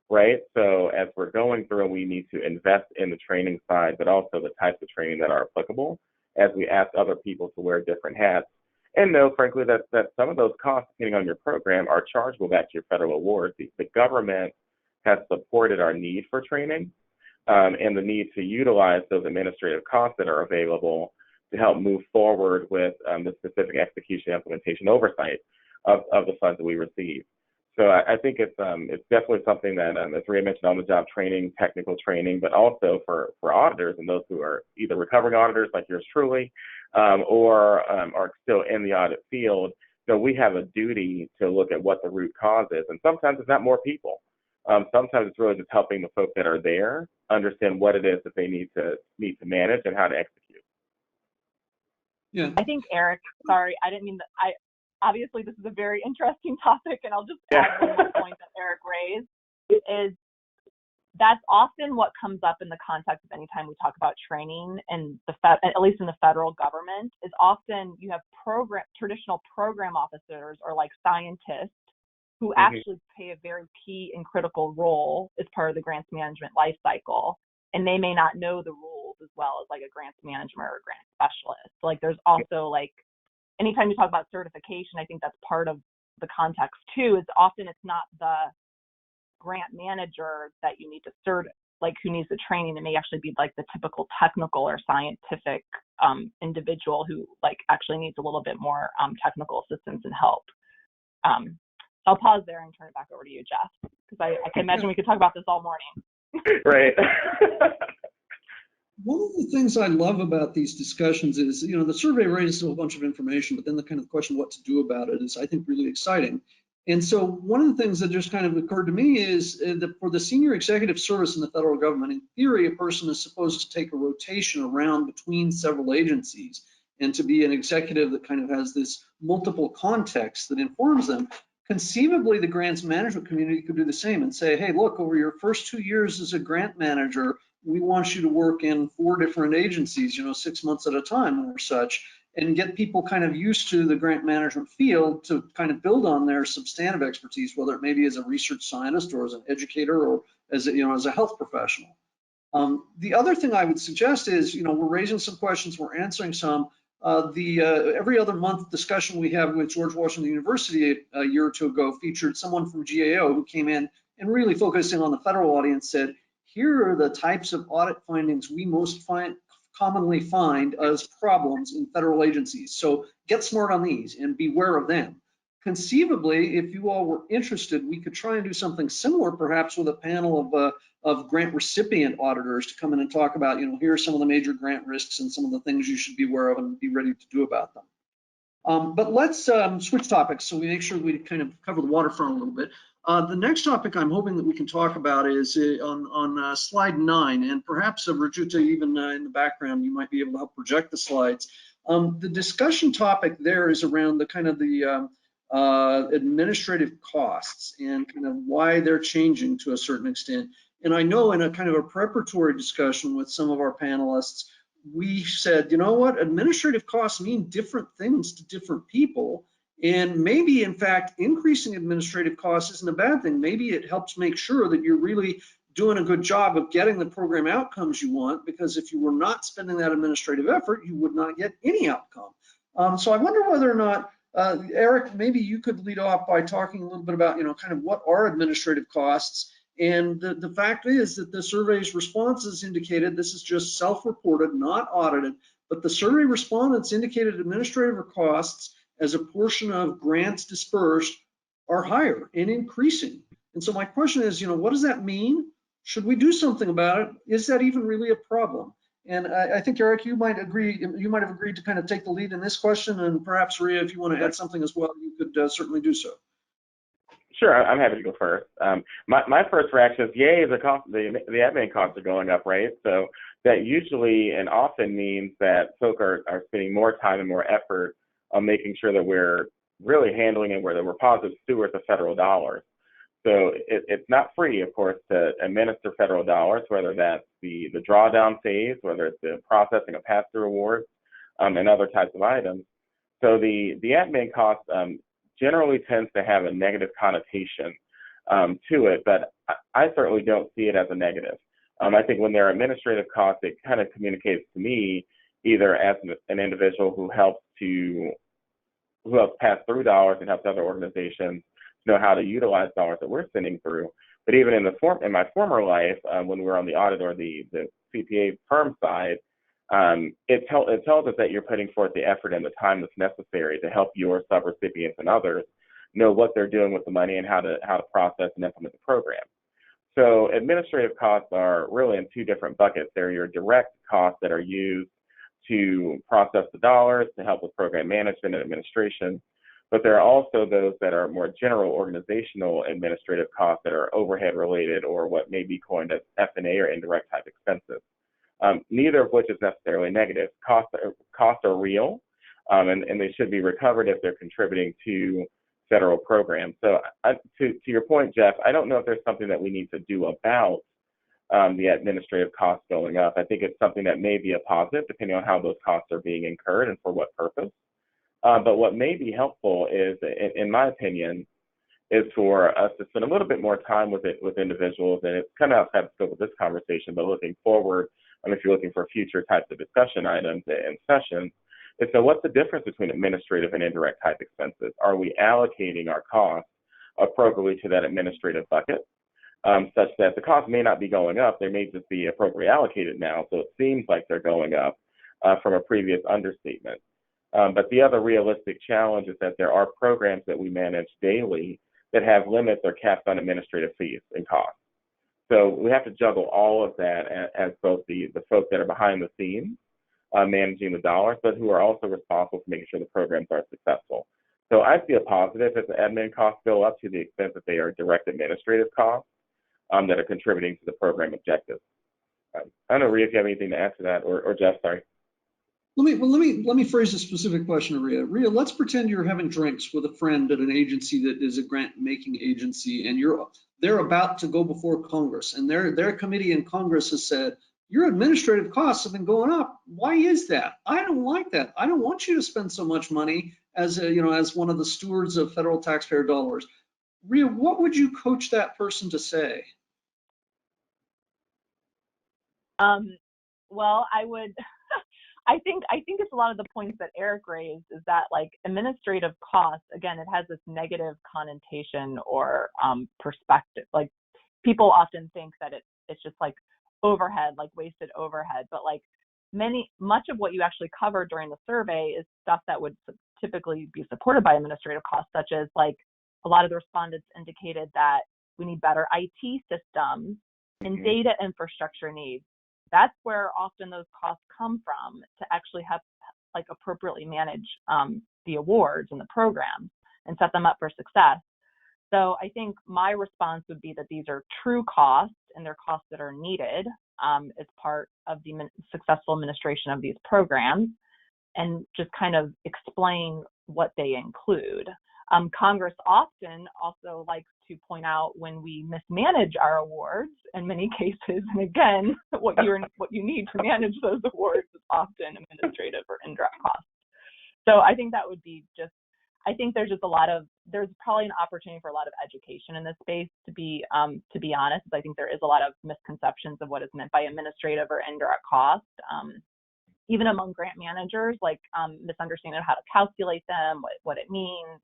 right? So as we're going through, we need to invest in the training side, but also the types of training that are applicable as we ask other people to wear different hats. And know, frankly, that some of those costs, depending on your program, are chargeable back to your federal awards. The government has supported our need for training and the need to utilize those administrative costs that are available to help move forward with the specific execution, implementation, oversight of the funds that we receive. So I think it's definitely something that, as Ria mentioned, on-the-job training, technical training, but also for auditors and those who are either recovering auditors like yours truly, or are still in the audit field. So we have a duty to look at what the root cause is, and sometimes it's not more people. Sometimes it's really just helping the folks that are there understand what it is that they need to manage and how to execute. Yeah. I think Eric, sorry, I didn't mean that. Obviously, this is a very interesting topic, and I'll just add one more point that Eric raised, is that's often what comes up in the context of any time we talk about training, and at least in the federal government, is often you have traditional program officers or like scientists who actually play a very key and critical role as part of the grants management life cycle, and they may not know the rules as well as like a grants manager or a grant specialist. Like there's also like, anytime you talk about certification, I think that's part of the context too, is often it's not the grant manager that you need to who needs the training. It may actually be like the typical technical or scientific individual who like actually needs a little bit more technical assistance and help. I'll pause there and turn it back over to you, Jeff, because I can imagine we could talk about this all morning. Right. One of the things I love about these discussions is, the survey raises a whole bunch of information, but then the kind of question what to do about it is, I think, really exciting. And so one of the things that just kind of occurred to me is that for the senior executive service in the federal government, in theory, a person is supposed to take a rotation around between several agencies and to be an executive that kind of has this multiple context that informs them. Conceivably, the grants management community could do the same and say, hey, look, over your first 2 years as a grant manager, we want you to work in 4 different agencies, 6 months at a time or such, and get people kind of used to the grant management field to kind of build on their substantive expertise, whether it may be as a research scientist or as an educator or as a health professional. The other thing I would suggest is, we're raising some questions, we're answering some. Every other month discussion we have with George Washington University a year or two ago featured someone from GAO who came in and really focusing on the federal audience, said, here are the types of audit findings we most commonly find as problems in federal agencies. So get smart on these and beware of them. Conceivably, if you all were interested, we could try and do something similar, perhaps with a panel of grant recipient auditors to come in and talk about, here are some of the major grant risks and some of the things you should be aware of and be ready to do about them. But let's switch topics so we make sure we kind of cover the waterfront a little bit. The next topic I'm hoping that we can talk about is on slide 9, and perhaps Rajuta, even in the background, you might be able to help project the slides. The discussion topic there is around the kind of the administrative costs and kind of why they're changing to a certain extent. And I know in a kind of a preparatory discussion with some of our panelists, we said, you know what, administrative costs mean different things to different people. And maybe, in fact, increasing administrative costs isn't a bad thing. Maybe it helps make sure that you're really doing a good job of getting the program outcomes you want, because if you were not spending that administrative effort, you would not get any outcome. So I wonder whether or not, Eric, maybe you could lead off by talking a little bit about, kind of what are administrative costs. And the fact is that the survey's responses indicated, this is just self-reported, not audited, but the survey respondents indicated administrative costs as a portion of grants dispersed are higher and increasing. And so my question is, what does that mean? Should we do something about it? Is that even really a problem? And I think, Eric, you might have agreed to kind of take the lead in this question, and perhaps, Rhea, if you want to add something as well, you could certainly do so. Sure, I'm happy to go first. My first reaction is, yay, the admin costs are going up, right? So that usually and often means that folks are spending more time and more effort on making sure that we're really handling it, that we're positive stewards of federal dollars. So it's not free, of course, to administer federal dollars, whether that's the drawdown phase, whether it's the processing of pass-through awards, and other types of items. So the admin cost generally tends to have a negative connotation to it, but I certainly don't see it as a negative. I think when there are administrative costs, it kind of communicates to me either as an individual who helps pass through dollars and helps other organizations know how to utilize dollars that we're sending through. But even in my former life, when we were on the audit or the CPA firm side, it tells us that you're putting forth the effort and the time that's necessary to help your sub-recipients and others know what they're doing with the money and how to process and implement the program. So administrative costs are really in two different buckets. They're your direct costs that are used to process the dollars, to help with program management and administration. But there are also those that are more general organizational administrative costs that are overhead related, or what may be coined as F&A or indirect type expenses. Neither of which is necessarily negative. Costs are real, and they should be recovered if they're contributing to federal programs. So to your point, Jeff, I don't know if there's something that we need to do about the administrative costs going up. I think it's something that may be a positive, depending on how those costs are being incurred and for what purpose. But what may be helpful is, in my opinion, is for us to spend a little bit more time with individuals, and it's kind of outside the scope of this conversation, but looking forward, if you're looking for future types of discussion items and sessions, is so what's the difference between administrative and indirect type expenses? Are we allocating our costs appropriately to that administrative bucket, such that the cost may not be going up, they may just be appropriately allocated now, so it seems like they're going up from a previous understatement. But the other realistic challenge is that there are programs that we manage daily that have limits or caps on administrative fees and costs. So we have to juggle all of that as both the folks that are behind the scenes managing the dollars, but who are also responsible for making sure the programs are successful. So I see a positive if the admin costs go up to the extent that they are direct administrative costs that are contributing to the program objectives. I don't know, Rhea, if you have anything to add to that, or Jeff, sorry. Let me phrase a specific question to Rhea. Rhea, let's pretend you're having drinks with a friend at an agency that is a grant-making agency, and they're about to go before Congress, and their committee in Congress has said, your administrative costs have been going up. Why is that? I don't like that. I don't want you to spend so much money as one of the stewards of federal taxpayer dollars. Rhea, what would you coach that person to say? Well, I would. I think it's a lot of the points that Eric raised, is that like administrative costs, again, it has this negative connotation or perspective. Like people often think that it's just like overhead, like wasted overhead, but like much of what you actually cover during the survey is stuff that would typically be supported by administrative costs, such as like a lot of the respondents indicated that we need better IT systems and data infrastructure needs. That's where often those costs come from to actually have like appropriately manage the awards and the programs and set them up for success. So I think my response would be that these are true costs and they're costs that are needed as part of the successful administration of these programs, and just kind of explain what they include. Congress often also likes to point out when we mismanage our awards in many cases, and again, what you need to manage those awards is often administrative or indirect costs. So I think that would be just, I think there's probably an opportunity for a lot of education in this space, to be honest. I think there is a lot of misconceptions of what is meant by administrative or indirect cost. Even among grant managers, like misunderstanding how to calculate them, what it means.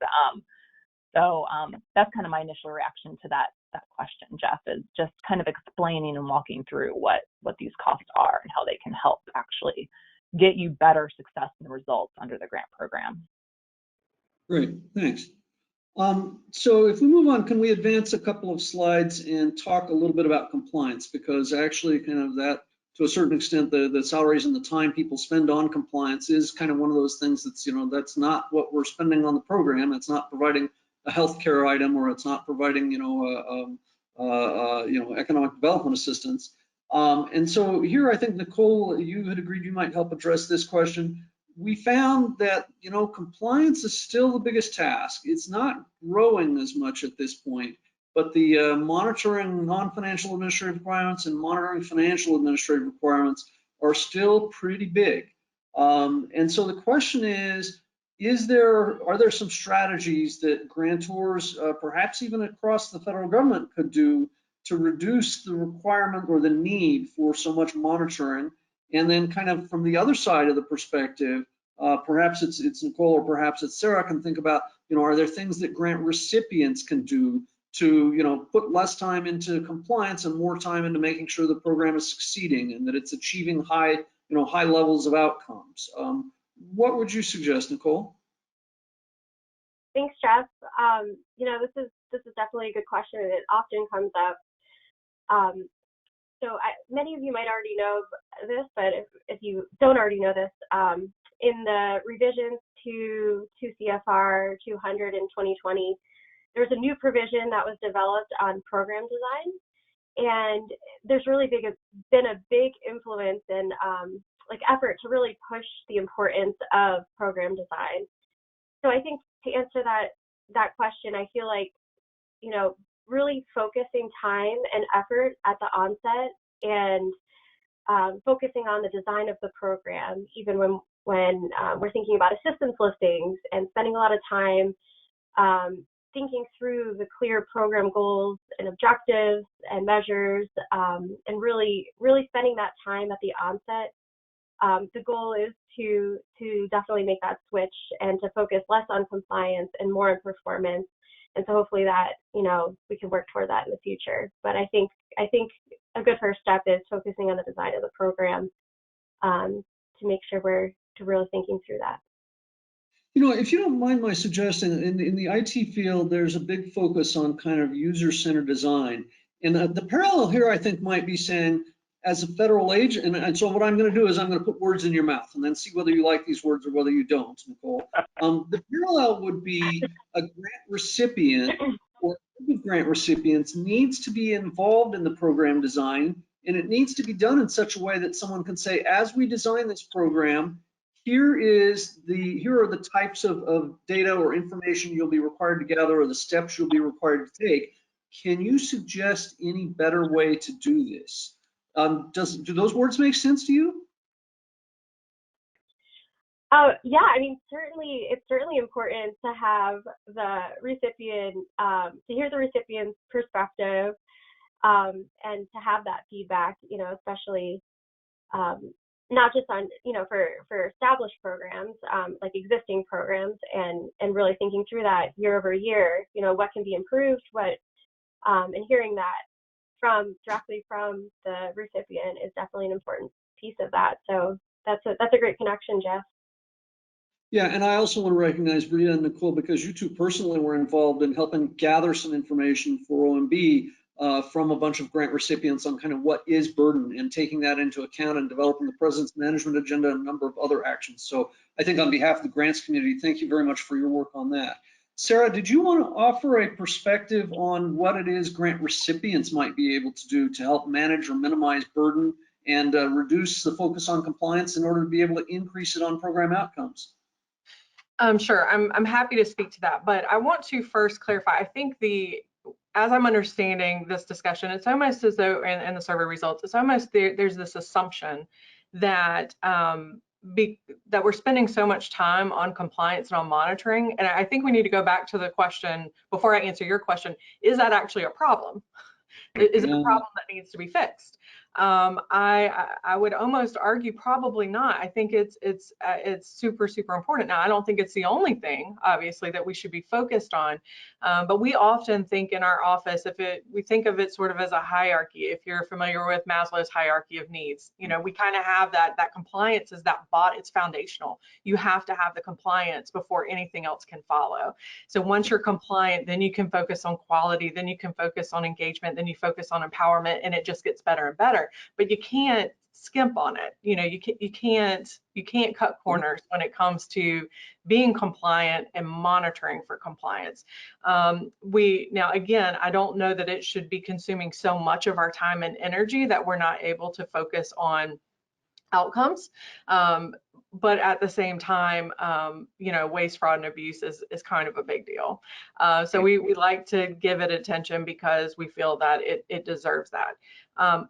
So that's kind of my initial reaction to that question, Jeff, is just kind of explaining and walking through what these costs are and how they can help actually get you better success and results under the grant program. Great, thanks. So if we move on, can we advance a couple of slides and talk a little bit about compliance? Because actually kind of that, to a certain extent, the salaries and the time people spend on compliance is kind of one of those things that's, that's not what we're spending on the program. It's not providing a healthcare item, or it's not providing, economic development assistance. And so here, I think, Nicole, you had agreed you might help address this question. We found that, compliance is still the biggest task. It's not growing as much at this point, but the monitoring non-financial administrative requirements and monitoring financial administrative requirements are still pretty big. And so the question is are there some strategies that grantors, perhaps even across the federal government, could do to reduce the requirement or the need for so much monitoring? And then kind of from the other side of the perspective, perhaps it's Nicole or perhaps it's Sarah, can think about, are there things that grant recipients can do to, put less time into compliance and more time into making sure the program is succeeding and that it's achieving high levels of outcomes? What would you suggest, Nicole? Thanks, Jeff. This is definitely a good question, and it often comes up. So many of you might already know this, but if you don't already know this, in the revisions to CFR 200 in 2020, there's a new provision that was developed on program design, and there's really been a big influence and effort to really push the importance of program design. So I think to answer that question, I feel like, really focusing time and effort at the onset and focusing on the design of the program, even when we're thinking about assistance listings, and spending a lot of time thinking through the clear program goals and objectives and measures, and really spending that time at the onset. The goal is to definitely make that switch and to focus less on compliance and more on performance. And so hopefully that, we can work toward that in the future. But I think a good first step is focusing on the design of the program to make sure we're really thinking through that. If you don't mind my suggesting, in the IT field, there's a big focus on kind of user-centered design. And the parallel here, I think, might be saying, as a federal agent, and so what I'm going to do is I'm going to put words in your mouth and then see whether you like these words or whether you don't, Nicole. The parallel would be a grant recipient or a group of grant recipients needs to be involved in the program design, and it needs to be done in such a way that someone can say, as we design this program, here are the types of data or information you'll be required to gather, or the steps you'll be required to take. Can you suggest any better way to do this? Do those words make sense to you? Yeah, I mean, it's certainly important to have the recipient, to hear the recipient's perspective, and to have that feedback, especially not just on, for established programs, like existing programs, and really thinking through that year over year, what can be improved, and hearing that directly from the recipient is definitely an important piece of that. So that's a great connection, Jeff. Yeah, and I also want to recognize Bria and Nicole, because you two personally were involved in helping gather some information for OMB from a bunch of grant recipients on kind of what is burden, and taking that into account and developing the President's management agenda and a number of other actions. So I think on behalf of the grants community, thank you very much for your work on that. Sarah, did you want to offer a perspective on what it is grant recipients might be able to do to help manage or minimize burden and reduce the focus on compliance in order to be able to increase it on program outcomes? Sure, I'm happy to speak to that, but I want to first clarify. I think as I'm understanding this discussion, it's almost as though, and the survey results, it's almost there's this assumption that that we're spending so much time on compliance and on monitoring. And I think we need to go back to the question before I answer your question: is that actually a problem? Is it a problem that needs to be fixed? I would almost argue probably not. I think it's super important. Now, I don't think it's the only thing, obviously, that we should be focused on, but we often think in our office, we think of it sort of as a hierarchy. If you're familiar with Maslow's hierarchy of needs, you know, we kind of have that compliance is it's foundational. You have to have the compliance before anything else can follow. So once you're compliant, then you can focus on quality, then you can focus on engagement, then you focus on empowerment, and it just gets better and better. But you can't skimp on it. You know, you can't cut corners when it comes to being compliant and monitoring for compliance. Now again, I don't know that it should be consuming so much of our time and energy that we're not able to focus on outcomes. But at the same time, you know, waste, fraud, and abuse is kind of a big deal. So we like to give it attention because we feel that it deserves that.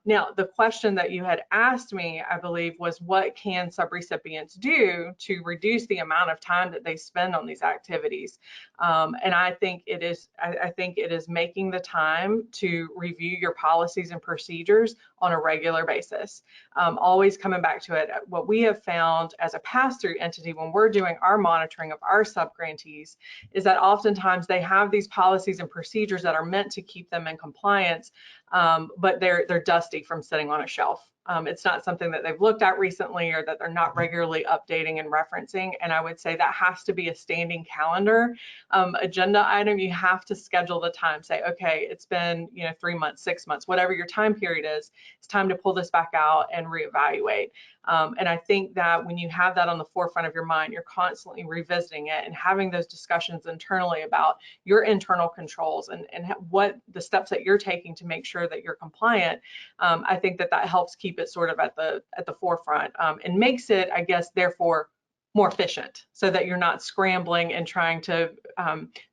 Now, the question that you had asked me, I believe, was what can subrecipients do to reduce the amount of time that they spend on these activities? And I think it is making the time to review your policies and procedures on a regular basis. Always coming back to it. What we have found as a pass-through entity when we're doing our monitoring of our subgrantees is that oftentimes they have these policies and procedures that are meant to keep them in compliance, but they're dusty from sitting on a shelf. It's not something that they've looked at recently or that they're not regularly updating and referencing. And I would say that has to be a standing calendar agenda item. You have to schedule the time, say, okay, it's been 3 months, 6 months, whatever your time period is, it's time to pull this back out and reevaluate. And I think that when you have that on the forefront of your mind, you're constantly revisiting it and having those discussions internally about your internal controls and what the steps that you're taking to make sure that you're compliant. I think that helps keep it sort of at the forefront and makes it, I guess, therefore more efficient, so that you're not scrambling and trying to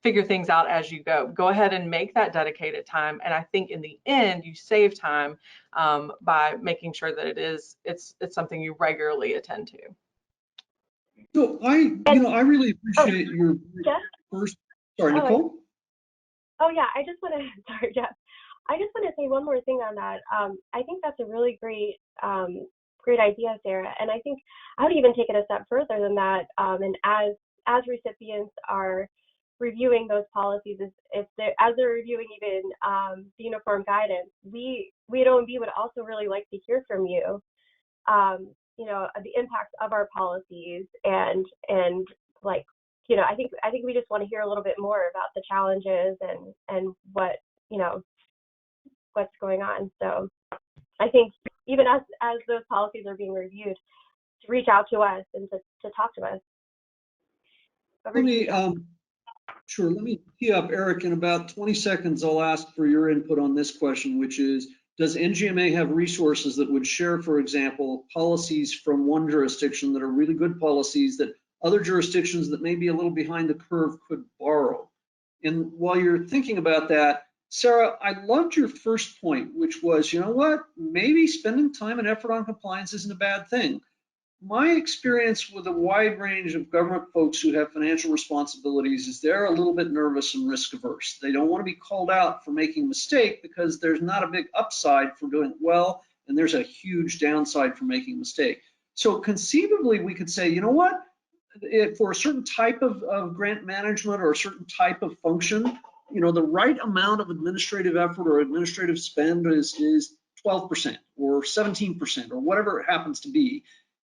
figure things out as you go. Go ahead and make that dedicated time, and I think in the end you save time by making sure that it's something you regularly attend to. So I really appreciate your first. Sorry, Nicole. I just want to. Sorry, Jeff. I just want to say one more thing on that. I think that's a really great idea, Sarah. And I think I would even take it a step further than that. And as recipients are reviewing those policies, as they're reviewing even the uniform guidance, we at OMB would also really like to hear from you. The impacts of our policies and like, I think we just want to hear a little bit more about the challenges and what, what's going on. So I think even as those policies are being reviewed, to reach out to us and to talk to us. Let me tee up, Eric. In about 20 seconds, I'll ask for your input on this question, which is, does NGMA have resources that would share, for example, policies from one jurisdiction that are really good policies that other jurisdictions that may be a little behind the curve could borrow? And while you're thinking about that, Sarah, I loved your first point, which was, maybe spending time and effort on compliance isn't a bad thing. My experience with a wide range of government folks who have financial responsibilities is they're a little bit nervous and risk averse. They don't want to be called out for making a mistake because there's not a big upside for doing it well, and there's a huge downside for making a mistake. So conceivably, we could say, for a certain type of grant management or a certain type of function, the right amount of administrative effort or administrative spend is 12% or 17% or whatever it happens to be.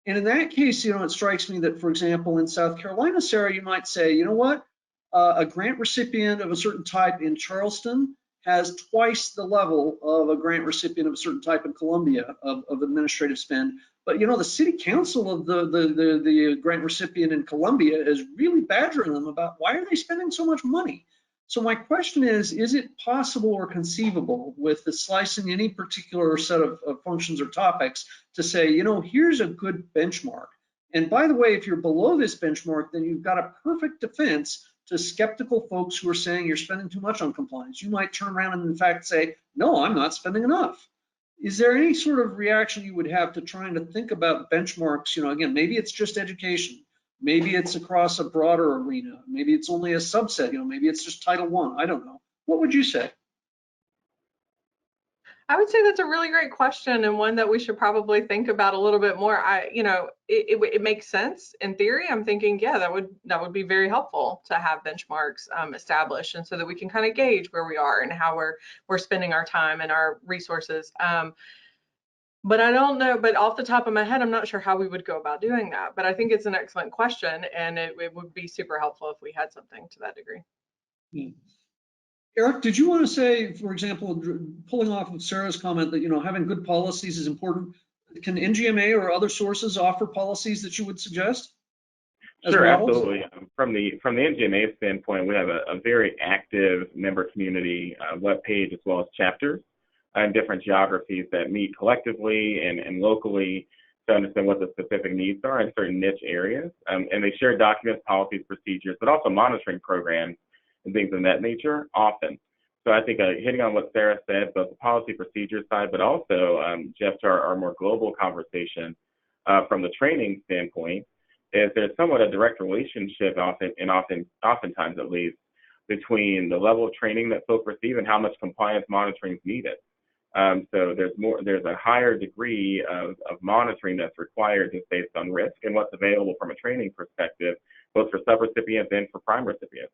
And in that case, it strikes me that, for example, in South Carolina, Sarah, you might say, you know what, a grant recipient of a certain type in Charleston has twice the level of a grant recipient of a certain type in Columbia of administrative spend. But the city council of the grant recipient in Columbia is really badgering them about why are they spending so much money. So my question is it possible or conceivable with the slicing any particular set of functions or topics to say, here's a good benchmark. And by the way, if you're below this benchmark, then you've got a perfect defense to skeptical folks who are saying you're spending too much on compliance. You might turn around and in fact say, no, I'm not spending enough. Is there any sort of reaction you would have to trying to think about benchmarks? Again, maybe it's just education. Maybe it's across a broader arena. Maybe it's only a subset. Maybe it's just Title I. I don't know. What would you say? I would say that's a really great question, and one that we should probably think about a little bit more. It makes sense in theory. I'm thinking, yeah, that would be very helpful to have benchmarks established, and so that we can kind of gauge where we are and how we're spending our time and our resources. But I don't know, but off the top of my head, I'm not sure how we would go about doing that. But I think it's an excellent question, and it would be super helpful if we had something to that degree. Yeah. Eric, did you want to say, for example, pulling off of Sarah's comment that having good policies is important? Can NGMA or other sources offer policies that you would suggest? Sure, absolutely. From the NGMA standpoint, we have a very active member community webpage as well as chapters in different geographies that meet collectively and locally to understand what the specific needs are in certain niche areas. And they share documents, policies, procedures, but also monitoring programs and things of that nature often. So I think hitting on what Sarah said, both the policy procedure side, but also, Jeff, to our more global conversation from the training standpoint, is there's somewhat a direct relationship oftentimes at least, between the level of training that folks receive and how much compliance monitoring is needed. So there's a higher degree of monitoring that's required just based on risk and what's available from a training perspective, both for subrecipients and for prime recipients.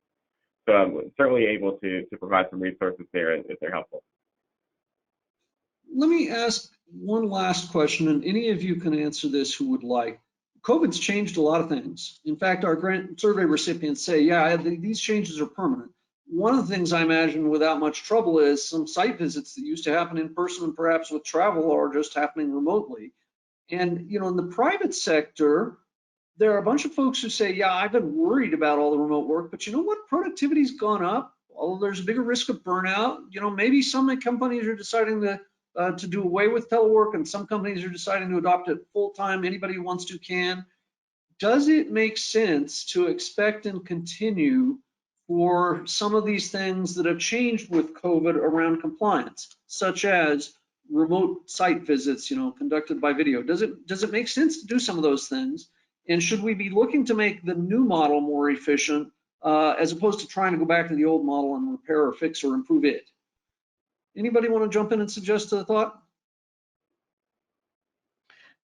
So I'm certainly able to provide some resources there if they're helpful. Let me ask one last question, and any of you can answer this who would like. COVID's changed a lot of things. In fact, our grant survey recipients say, yeah, these changes are permanent. One of the things I imagine without much trouble is some site visits that used to happen in person and perhaps with travel are just happening remotely. And, in the private sector, there are a bunch of folks who say, yeah, I've been worried about all the remote work, but you know what? Productivity's gone up. Although there's a bigger risk of burnout. Maybe some companies are deciding to do away with telework, and some companies are deciding to adopt it full-time. Anybody who wants to can. Does it make sense to expect and continue for some of these things that have changed with COVID around compliance, such as remote site visits, conducted by video? Does it make sense to do some of those things? And should we be looking to make the new model more efficient as opposed to trying to go back to the old model and repair or fix or improve it? Anybody want to jump in and suggest a thought?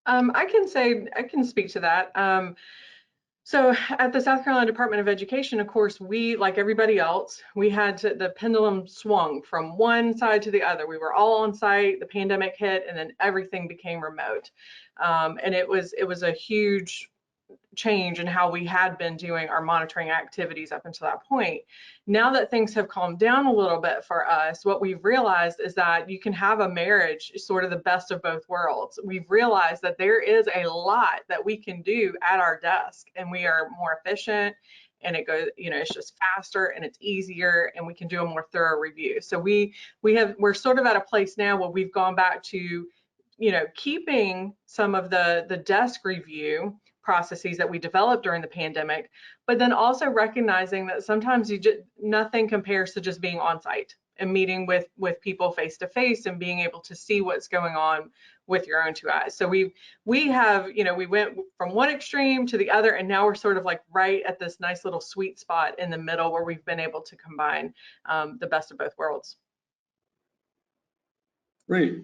I can speak to that. So at the South Carolina Department of Education, of course, we, like everybody else, the pendulum swung from one side to the other. We were all on site, the pandemic hit, and then everything became remote. And it was a huge change in how we had been doing our monitoring activities up until that point. Now that things have calmed down a little bit for us, what we've realized is that you can have a marriage, sort of the best of both worlds. We've realized that there is a lot that we can do at our desk, and we are more efficient, and it goes, it's just faster and it's easier, and we can do a more thorough review. So we're sort of at a place now where we've gone back to, keeping some of the desk review processes that we developed during the pandemic, but then also recognizing that sometimes nothing compares to just being on site and meeting with people face to face and being able to see what's going on with your own two eyes. So we have, we went from one extreme to the other, and now we're sort of like right at this nice little sweet spot in the middle where we've been able to combine the best of both worlds. Great.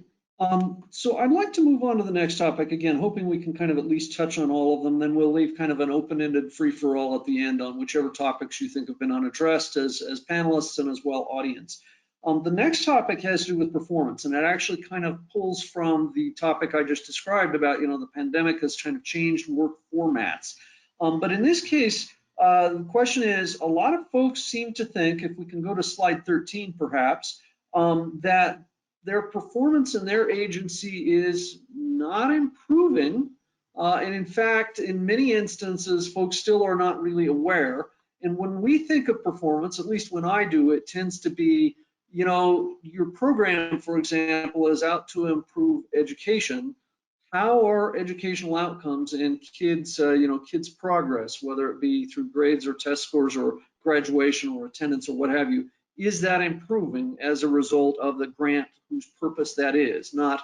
So I'd like to move on to the next topic, again, hoping we can kind of at least touch on all of them. Then we'll leave kind of an open-ended free-for-all at the end on whichever topics you think have been unaddressed as panelists and as well audience. The next topic has to do with performance, and it actually kind of pulls from the topic I just described about, the pandemic has kind of changed work formats. But in this case, the question is, a lot of folks seem to think, if we can go to slide 13 perhaps, that their performance in their agency is not improving. And in fact, in many instances, folks still are not really aware. And when we think of performance, at least when I do, it tends to be, your program, for example, is out to improve education. How are educational outcomes and kids' progress, whether it be through grades or test scores or graduation or attendance or what have you, is that improving as a result of the grant whose purpose that is, not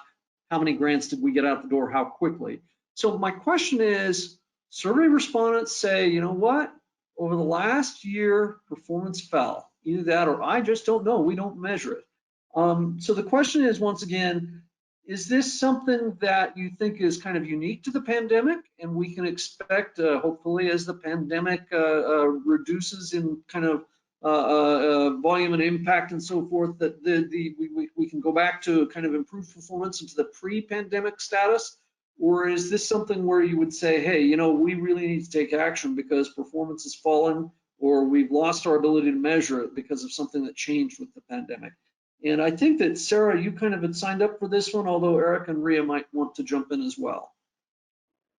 how many grants did we get out the door, how quickly. So my question is, survey respondents say, you know what, over the last year, performance fell. Either that or I just don't know, we don't measure it. So the question is, once again, is this something that you think is kind of unique to the pandemic, and we can expect, hopefully, as the pandemic reduces in kind of volume and impact and so forth, that we can go back to kind of improved performance into the pre-pandemic status? Or is this something where you would say, hey, we really need to take action because performance has fallen, or we've lost our ability to measure it because of something that changed with the pandemic? And I think that, Sarah, you kind of had signed up for this one, although Eric and Rhea might want to jump in as well.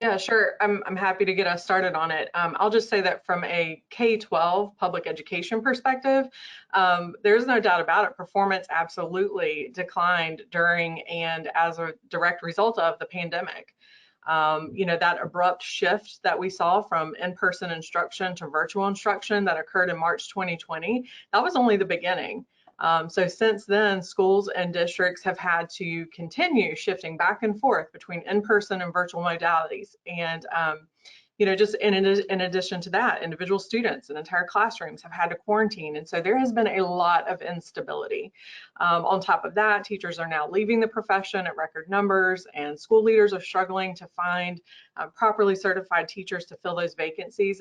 Yeah, sure. I'm happy to get us started on it. I'll just say that from a K-12 public education perspective, there's no doubt about it. Performance absolutely declined during and as a direct result of the pandemic. That abrupt shift that we saw from in-person instruction to virtual instruction that occurred in March 2020, that was only the beginning. So since then, schools and districts have had to continue shifting back and forth between in-person and virtual modalities. And, just in addition to that, individual students and entire classrooms have had to quarantine. And so there has been a lot of instability. On top of that, teachers are now leaving the profession at record numbers, and school leaders are struggling to find properly certified teachers to fill those vacancies.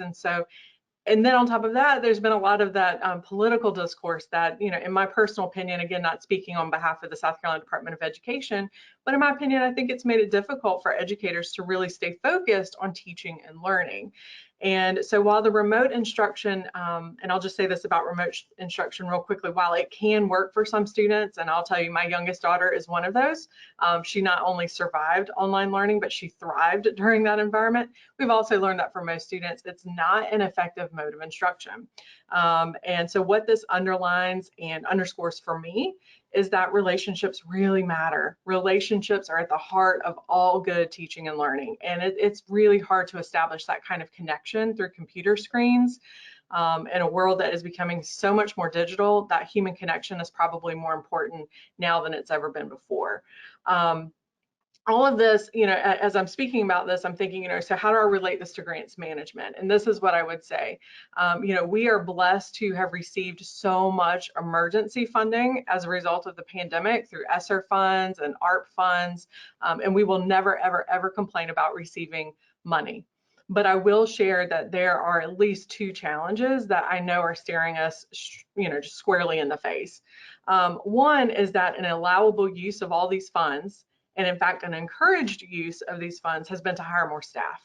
And then on top of that, there's been a lot of that political discourse that, in my personal opinion, again, not speaking on behalf of the South Carolina Department of Education, but in my opinion, I think it's made it difficult for educators to really stay focused on teaching and learning. And so while the remote instruction, and I'll just say this about remote instruction real quickly, while it can work for some students, and I'll tell you, my youngest daughter is one of those, she not only survived online learning, but she thrived during that environment. We've also learned that for most students, it's not an effective mode of instruction. And so what this underlines and underscores for me is that relationships really matter. Relationships are at the heart of all good teaching and learning. And it's really hard to establish that kind of connection through computer screens. In a world that is becoming so much more digital, that human connection is probably more important now than it's ever been before. All of this, as I'm speaking about this, I'm thinking, so how do I relate this to grants management? And this is what I would say. We are blessed to have received so much emergency funding as a result of the pandemic through ESSER funds and ARP funds, and we will never, ever, ever complain about receiving money. But I will share that there are at least two challenges that I know are staring us, just squarely in the face. One is that an allowable use of all these funds, and in fact, an encouraged use of these funds, has been to hire more staff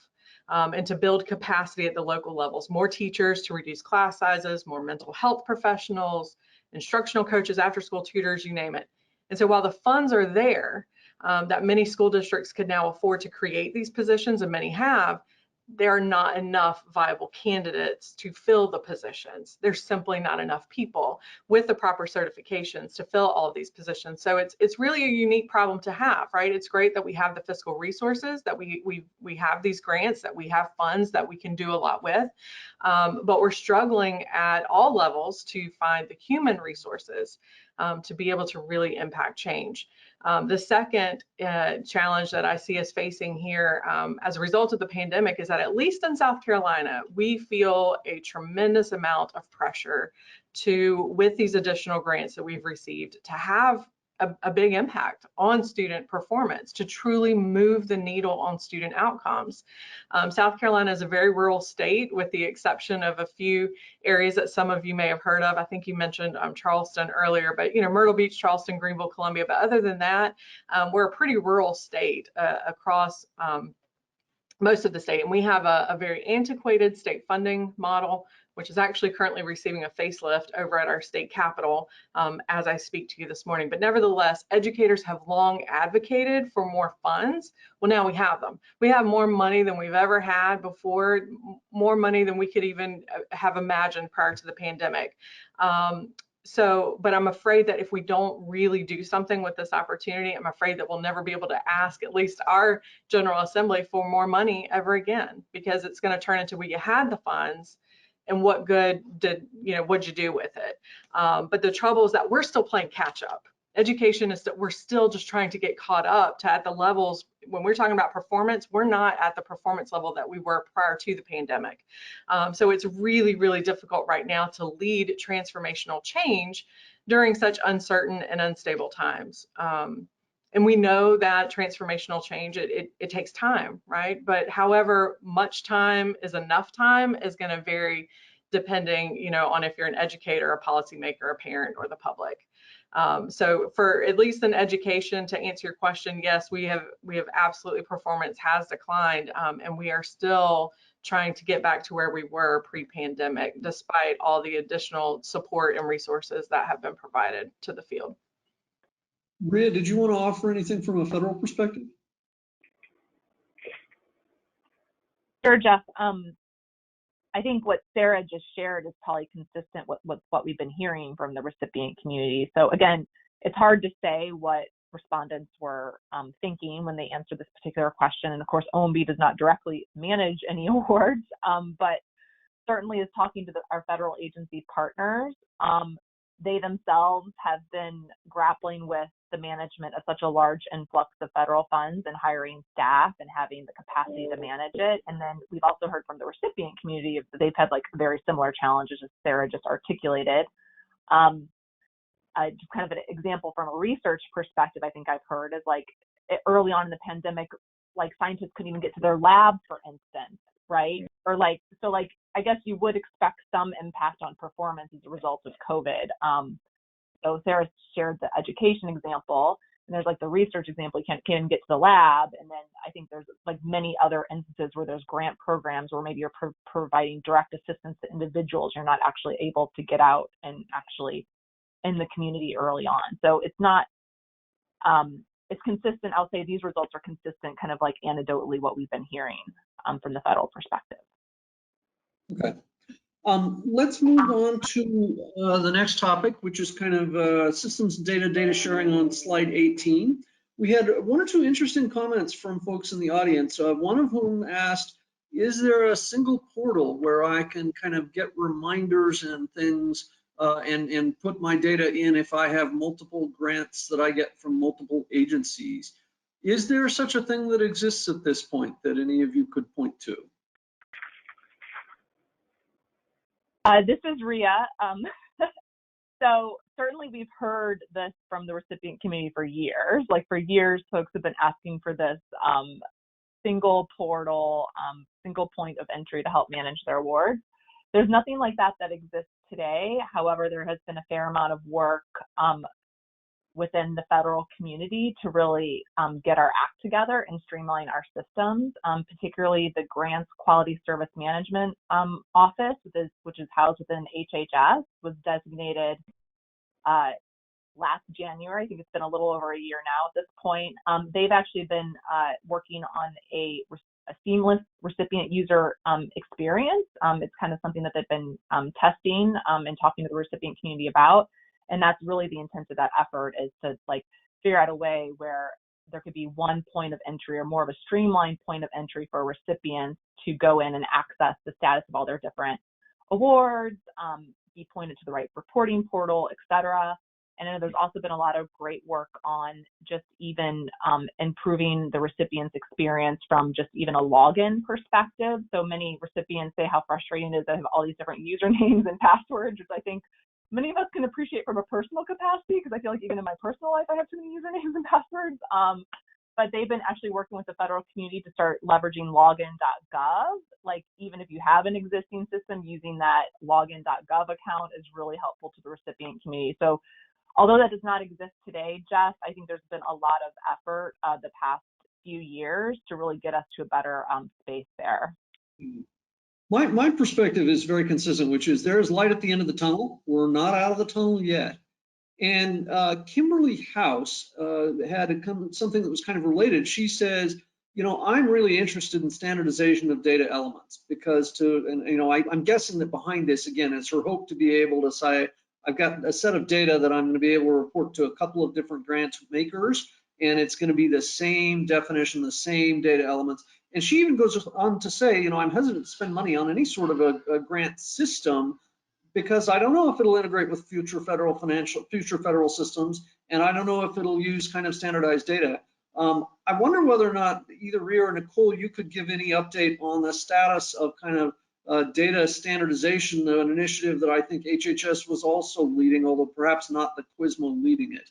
and to build capacity at the local levels, more teachers to reduce class sizes, more mental health professionals, instructional coaches, after-school tutors, you name it. And so while the funds are there, that many school districts could now afford to create these positions, and many have, there are not enough viable candidates to fill the positions. There's simply not enough people with the proper certifications to fill all of these positions. So it's really a unique problem to have, right? It's great that we have the fiscal resources, that we have these grants, that we have funds that we can do a lot with, but we're struggling at all levels to find the human resources to be able to really impact change. The second challenge that I see us facing here as a result of the pandemic is that, at least in South Carolina, we feel a tremendous amount of pressure with these additional grants that we've received, to have a big impact on student performance to truly move the needle on student outcomes. South Carolina is a very rural state, with the exception of a few areas that some of you may have heard of. I think you mentioned Charleston earlier, but Myrtle Beach, Charleston, Greenville, Columbia. But other than that, we're a pretty rural state across most of the state, and we have a very antiquated state funding model, which is actually currently receiving a facelift over at our state capitol as I speak to you this morning. But nevertheless, educators have long advocated for more funds. Well, now we have them. We have more money than we've ever had before, more money than we could even have imagined prior to the pandemic. But I'm afraid that if we don't really do something with this opportunity, I'm afraid that we'll never be able to ask at least our General Assembly for more money ever again, because it's going to turn into, well, you had the funds, and what good did, what'd you do with it? But the trouble is that we're still playing catch up. Education is that we're still just trying to get caught up to at the levels. When we're talking about performance, we're not at the performance level that we were prior to the pandemic. So it's really, really difficult right now to lead transformational change during such uncertain and unstable times. And we know that transformational change, it takes time, right? But however much time is enough time is going to vary depending, on if you're an educator, a policymaker, a parent, or the public. So for at least in education, to answer your question, yes, we have absolutely, performance has declined, and we are still trying to get back to where we were pre-pandemic, despite all the additional support and resources that have been provided to the field. Rhea, did you want to offer anything from a federal perspective? Sure, Jeff. I think what Sarah just shared is probably consistent with what we've been hearing from the recipient community. So again, it's hard to say what respondents were thinking when they answered this particular question. And of course, OMB does not directly manage any awards, but certainly is talking to our federal agency partners. They themselves have been grappling with the management of such a large influx of federal funds and hiring staff and having the capacity to manage it. And then we've also heard from the recipient community that they've had very similar challenges as Sarah just articulated. Just kind of an example from a research perspective, I think I've heard is early on in the pandemic, scientists couldn't even get to their lab, for instance, right? Or I guess you would expect some impact on performance as a result of COVID. So Sarah shared the education example, and there's the research example, you can't even get to the lab. And then I think there's many other instances where there's grant programs where maybe you're providing direct assistance to individuals. You're not actually able to get out and actually in the community early on. So it's not, it's consistent. I'll say these results are consistent, kind of anecdotally what we've been hearing from the federal perspective. Okay. Let's move on to the next topic, which is kind of systems data sharing on slide 18. We had one or two interesting comments from folks in the audience, one of whom asked, is there a single portal where I can kind of get reminders and things and put my data in if I have multiple grants that I get from multiple agencies? Is there such a thing that exists at this point that any of you could point to? This is Rhea. So certainly we've heard this from the recipient community for years. For years, folks have been asking for this single portal, single point of entry to help manage their awards. There's nothing like that exists today. However, there has been a fair amount of work within the federal community to really get our act together and streamline our systems, particularly the Grants Quality Service Management Office, which is housed within HHS, was designated last January. I think it's been a little over a year now at this point. They've actually been working on a seamless recipient user experience. It's kind of something that they've been testing and talking to the recipient community about. And that's really the intent of that effort, is to figure out a way where there could be one point of entry, or more of a streamlined point of entry for recipients to go in and access the status of all their different awards, be pointed to the right reporting portal, et cetera. And then there's also been a lot of great work on just even improving the recipient's experience from just even a login perspective. So many recipients say how frustrating it is to have all these different usernames and passwords, which I think many of us can appreciate from a personal capacity, because I feel like even in my personal life, I have too many usernames and passwords. But they've been actually working with the federal community to start leveraging login.gov. Like, even if you have an existing system, using that login.gov account is really helpful to the recipient community. So although that does not exist today, Jeff, I think there's been a lot of effort the past few years to really get us to a better space there. My perspective is very consistent, which is there is light at the end of the tunnel. We're not out of the tunnel yet. And Kimberly House had something that was kind of related. She says, I'm really interested in standardization of data elements because I'm guessing that behind this, again, it's her hope to be able to say, I've got a set of data that I'm going to be able to report to a couple of different grant makers, and it's going to be the same definition, the same data elements. And she even goes on to say, I'm hesitant to spend money on any sort of a grant system because I don't know if it'll integrate with future federal systems, and I don't know if it'll use kind of standardized data. I wonder whether or not either Rhea or Nicole, you could give any update on the status of kind of data standardization, an initiative that I think HHS was also leading, although perhaps not the Quizmo leading it.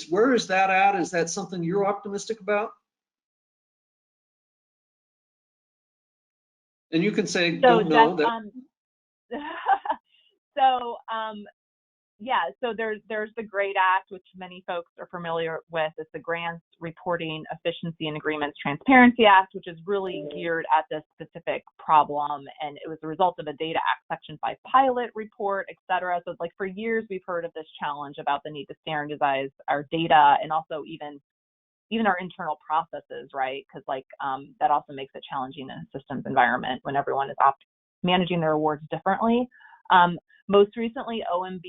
Where is that at? Is that something you're optimistic about? And you can say, don't know. So there's the GREAT Act, which many folks are familiar with. It's the Grants Reporting Efficiency and Agreements Transparency Act, which is really geared at this specific problem. And it was a result of a Data Act Section 5 pilot report, et cetera. So like for years, we've heard of this challenge about the need to standardize our data and also even our internal processes, right? Because that also makes it challenging in a systems environment when everyone is managing their awards differently. Most recently, OMB,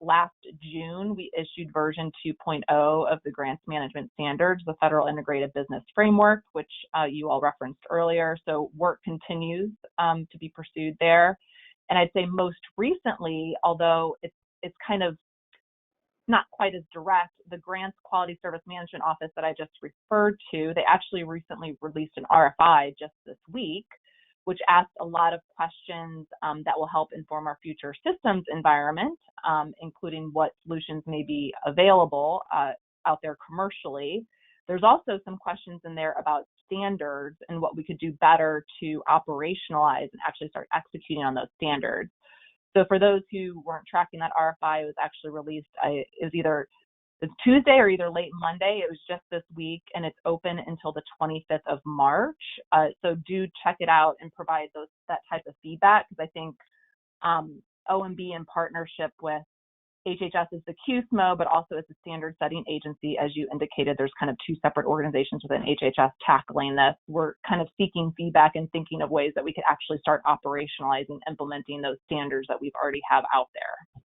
last June, we issued version 2.0 of the Grants Management Standards, the Federal Integrated Business Framework, which you all referenced earlier. So work continues to be pursued there. And I'd say most recently, although it's kind of not quite as direct, the Grants Quality Service Management Office that I just referred to, they actually recently released an RFI just this week, which asked a lot of questions that will help inform our future systems environment, including what solutions may be available out there commercially. There's also some questions in there about standards and what we could do better to operationalize and actually start executing on those standards. So for those who weren't tracking that RFI, it was actually released, it's Tuesday or either late Monday. It was just this week, and it's open until the 25th of March. So do check it out and provide that type of feedback, because I think OMB in partnership with HHS is the QSMO, but also as a standard setting agency, as you indicated, there's kind of two separate organizations within HHS tackling this. We're kind of seeking feedback and thinking of ways that we could actually start operationalizing, implementing those standards that we've already have out there.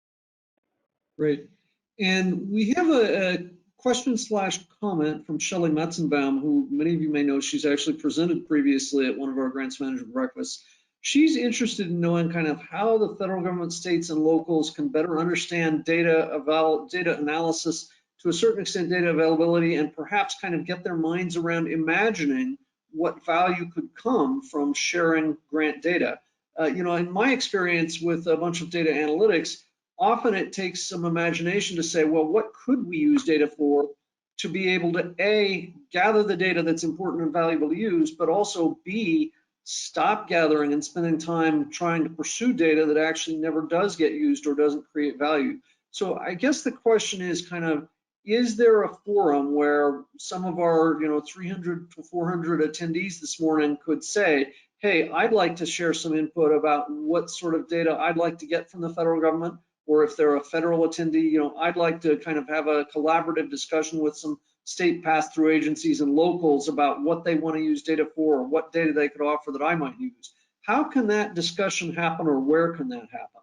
Great. And we have a question/comment from Shelley Metzenbaum, who many of you may know. She's actually presented previously at one of our grants manager breakfasts. She's interested in knowing kind of how the federal government, states, and locals can better understand data analysis, to a certain extent data availability, and perhaps kind of get their minds around imagining what value could come from sharing grant data. In my experience with a bunch of data analytics, often it takes some imagination to say, well, what could we use data for to be able to A, gather the data that's important and valuable to use, but also B, stop gathering and spending time trying to pursue data that actually never does get used or doesn't create value. So I guess the question is kind of, is there a forum where some of our 300 to 400 attendees this morning could say, hey, I'd like to share some input about what sort of data I'd like to get from the federal government, or if they're a federal attendee, I'd like to kind of have a collaborative discussion with some state pass-through agencies and locals about what they want to use data for, or what data they could offer that I might use. How can that discussion happen, or where can that happen?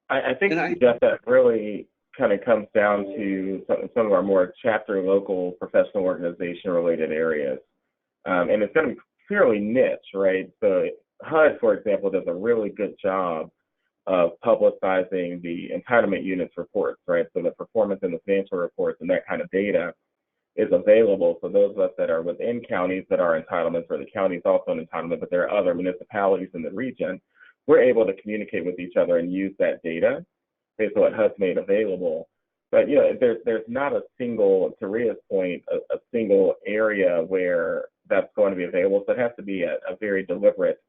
I think, Jeff, that really kind of comes down to some of our more chapter local professional organization related areas. And it's going to be fairly niche, right? So HUD, for example, does a really good job of publicizing the entitlement units reports, right? So the performance and the financial reports and that kind of data is available for those of us that are within counties that are entitlements, or the county is also an entitlement, but there are other municipalities in the region we're able to communicate with each other and use that data based on what HUD's made available. But you know, there's not a single, to Rhea's point, a single area where that's going to be available. So it has to be a very deliberate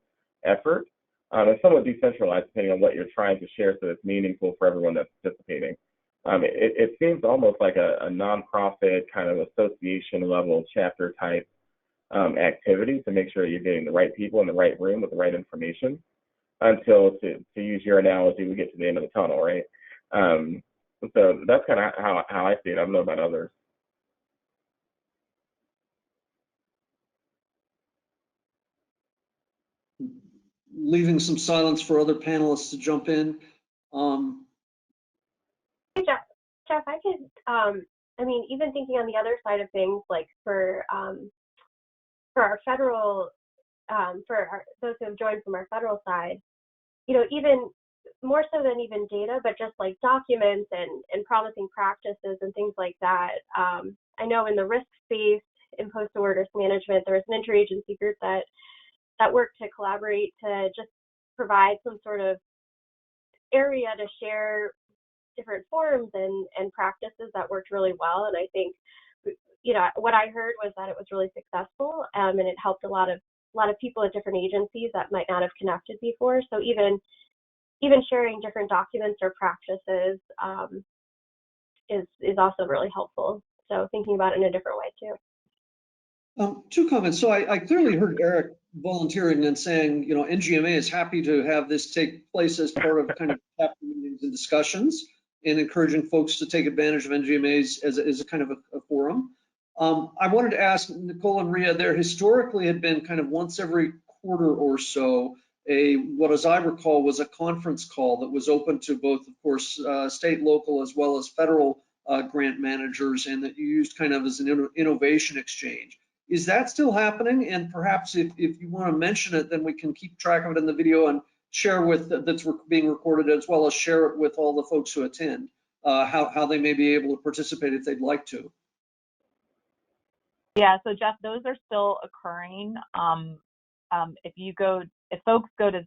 effort and somewhat decentralized depending on what you're trying to share so it's meaningful for everyone that's participating. It seems almost like a nonprofit kind of association level chapter type activity to make sure you're getting the right people in the right room with the right information until, to use your analogy, we get to the end of the tunnel, right? So that's kind of how I see it. I don't know about others. Leaving some silence for other panelists to jump in. Hey, Jeff, I could, I mean, even thinking on the other side of things, like for our federal, those who have joined from our federal side, you know, even more so than even data, but just like documents and promising practices and things like that. I know in the risk space in postal risk management, there was an interagency group that worked to collaborate to just provide some sort of area to share different forms and practices that worked really well. And I think, you know, what I heard was that it was really successful, and it helped a lot of people at different agencies that might not have connected before. So even sharing different documents or practices is also really helpful. So thinking about it in a different way too. Two comments. So I clearly heard Eric volunteering and saying, you know, NGMA is happy to have this take place as part of kind of chapter meetings and discussions, and encouraging folks to take advantage of NGMAs as a kind of a forum. I wanted to ask Nicole and Rhea, there historically had been kind of once every quarter or so what, as I recall, was a conference call that was open to both, of course, state, local, as well as federal grant managers, and that you used kind of as an innovation exchange. Is that still happening? And perhaps if you want to mention it, then we can keep track of it in the video and share with that's being recorded, as well as share it with all the folks who attend, how they may be able to participate if they'd like to. Yeah, so Jeff, those are still occurring.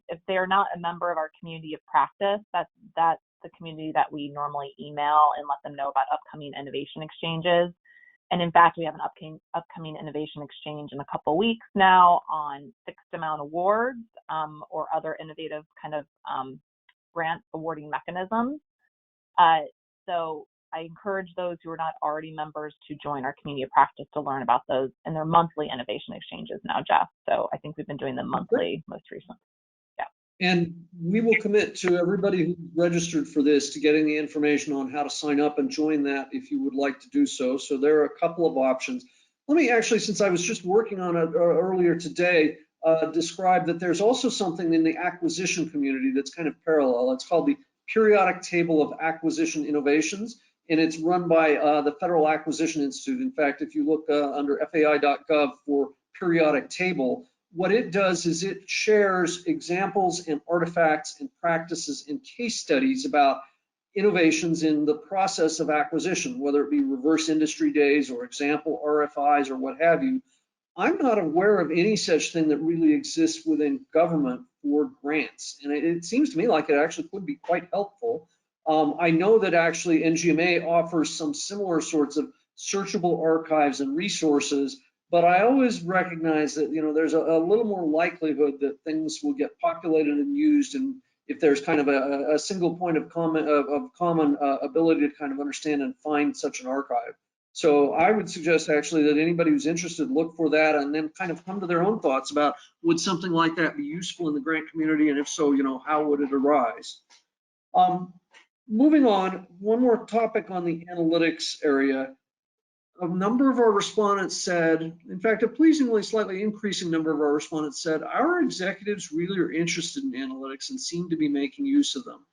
If they are not a member of our community of practice, that's the community that we normally email and let them know about upcoming innovation exchanges. And in fact, we have an upcoming innovation exchange in a couple of weeks now on fixed amount awards or other innovative kind of grant awarding mechanisms. So I encourage those who are not already members to join our community of practice to learn about those and their monthly innovation exchanges now, Jeff. So I think we've been doing them monthly most recently. Yeah. And we will commit to everybody who registered for this to getting the information on how to sign up and join that if you would like to do so. So there are a couple of options. Let me actually, since I was just working on it earlier today, describe that there's also something in the acquisition community that's kind of parallel. It's called the Periodic Table of Acquisition Innovations, and it's run by the Federal Acquisition Institute. In fact, if you look under fai.gov for periodic table, what it does is it shares examples and artifacts and practices and case studies about innovations in the process of acquisition, whether it be reverse industry days or example RFIs or what have you. I'm not aware of any such thing that really exists within government for grants, and it seems to me like it actually could be quite helpful. I know that actually NGMA offers some similar sorts of searchable archives and resources, but I always recognize that, you know, there's a little more likelihood that things will get populated and used, and if there's kind of a single point of common ability to kind of understand and find such an archive. So I would suggest actually that anybody who's interested look for that and then kind of come to their own thoughts about, would something like that be useful in the grant community, and if so, you know, how would it arise? Moving on, one more topic on the analytics area. A number of our respondents said, in fact, a pleasingly slightly increasing number of our respondents said, our executives really are interested in analytics and seem to be making use of them.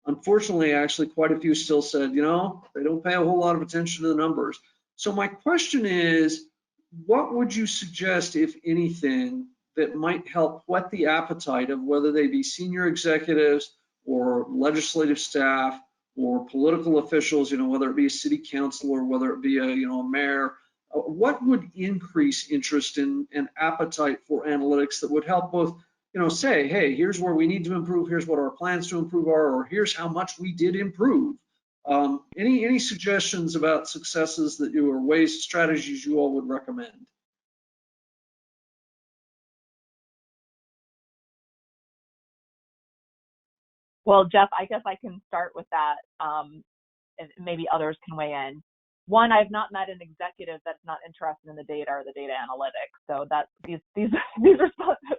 Unfortunately, actually, quite a few still said, you know, they don't pay a whole lot of attention to the numbers. So my question is, what would you suggest, if anything, that might help whet the appetite of whether they be senior executives or legislative staff or political officials, you know, whether it be a city council or whether it be a, you know, a mayor? What would increase interest in and appetite for analytics that would help both say, hey, here's where we need to improve, here's what our plans to improve are, or here's how much we did improve. Any suggestions about successes that you, or ways, strategies you all would recommend? Well, Jeff, I guess I can start with that, and maybe others can weigh in. One, I've not met an executive that's not interested in the data or the data analytics. So that these are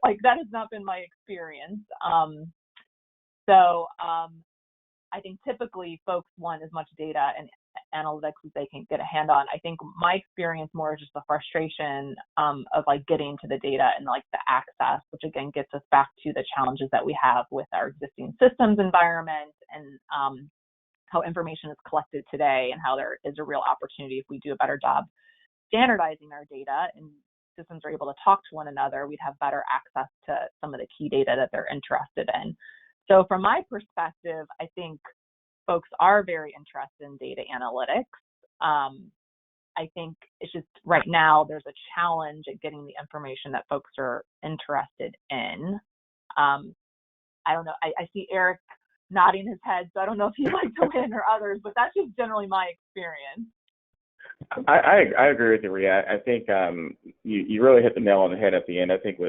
like, that has not been my experience. I think typically folks want as much data and analytics as they can get a hand on. I think my experience more is just the frustration of like getting to the data and like the access, which again gets us back to the challenges that we have with our existing systems environment and how information is collected today, and how there is a real opportunity, if we do a better job standardizing our data and systems are able to talk to one another, we'd have better access to some of the key data that they're interested in. So from my perspective, I think folks are very interested in data analytics. I think it's just right now there's a challenge at getting the information that folks are interested in. I don't know, I see Eric nodding his head, so I don't know if he'd like to win or others, but that's just generally my experience. I agree with you, REI. I think you really hit the nail on the head at the end. I think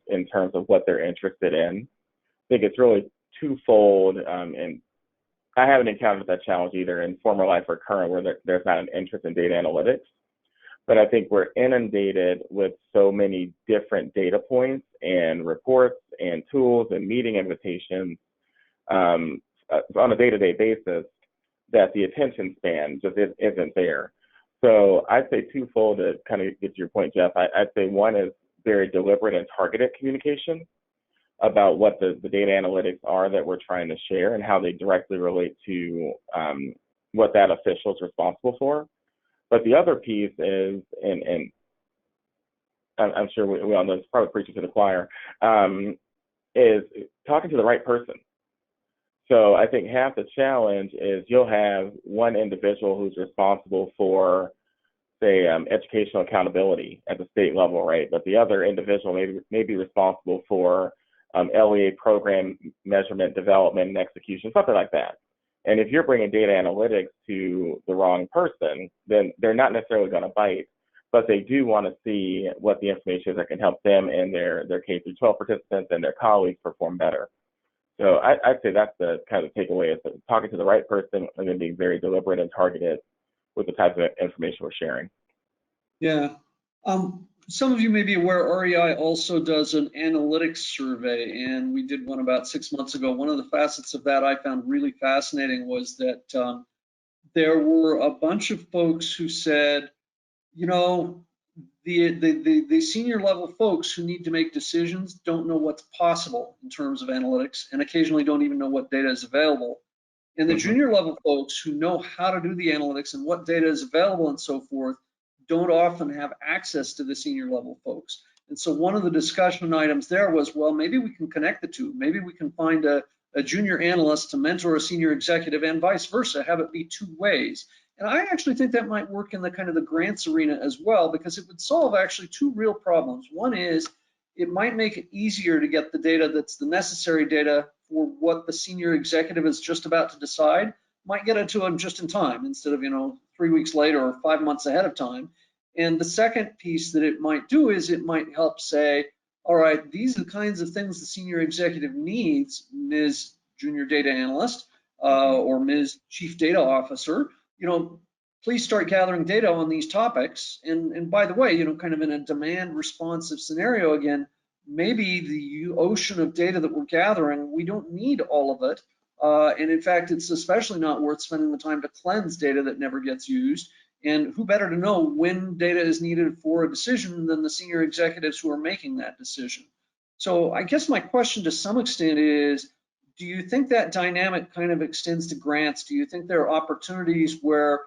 in terms of what they're interested in, I think it's really twofold, and I haven't encountered that challenge either in former life or current where there's not an interest in data analytics. But I think we're inundated with so many different data points and reports and tools and meeting invitations on a day-to-day basis that the attention span just isn't there. So I'd say twofold to kind of get to your point, Jeff. I'd say one is very deliberate and targeted communication about what the data analytics are that we're trying to share and how they directly relate to what that official is responsible for. But the other piece is, and I'm sure we all know, it's probably preaching to the choir, is talking to the right person. So I think half the challenge is you'll have one individual who's responsible for, say, educational accountability at the state level, right? But the other individual may be responsible for LEA program measurement, development, and execution, something like that. And if you're bringing data analytics to the wrong person, then they're not necessarily going to bite, but they do want to see what the information is that can help them and their K-12 participants and their colleagues perform better. So I'd say that's the kind of takeaway, is talking to the right person and then being very deliberate and targeted with the type of information we're sharing. Yeah. Some of you may be aware REI also does an analytics survey, and we did one about 6 months ago. One of the facets of that I found really fascinating was that there were a bunch of folks who said, you know, the senior level folks who need to make decisions don't know what's possible in terms of analytics, and occasionally don't even know what data is available. And the junior level folks who know how to do the analytics and what data is available and so forth don't often have access to the senior level folks. And so one of the discussion items there was, well, maybe we can connect the two. Maybe we can find a junior analyst to mentor a senior executive and vice versa, have it be two ways. And I actually think that might work in the kind of the grants arena as well, because it would solve actually two real problems. One is it might make it easier to get the data that's the necessary data for what the senior executive is just about to decide, might get it to them just in time instead of, 3 weeks later or 5 months ahead of time. And the second piece that it might do is it might help say, all right, these are the kinds of things the senior executive needs, Ms. Junior Data Analyst or Ms. Chief Data Officer, please start gathering data on these topics. And by the way, kind of in a demand responsive scenario again, maybe the ocean of data that we're gathering, we don't need all of it. And in fact, it's especially not worth spending the time to cleanse data that never gets used. And who better to know when data is needed for a decision than the senior executives who are making that decision? So I guess my question to some extent is, do you think that dynamic kind of extends to grants? Do you think there are opportunities where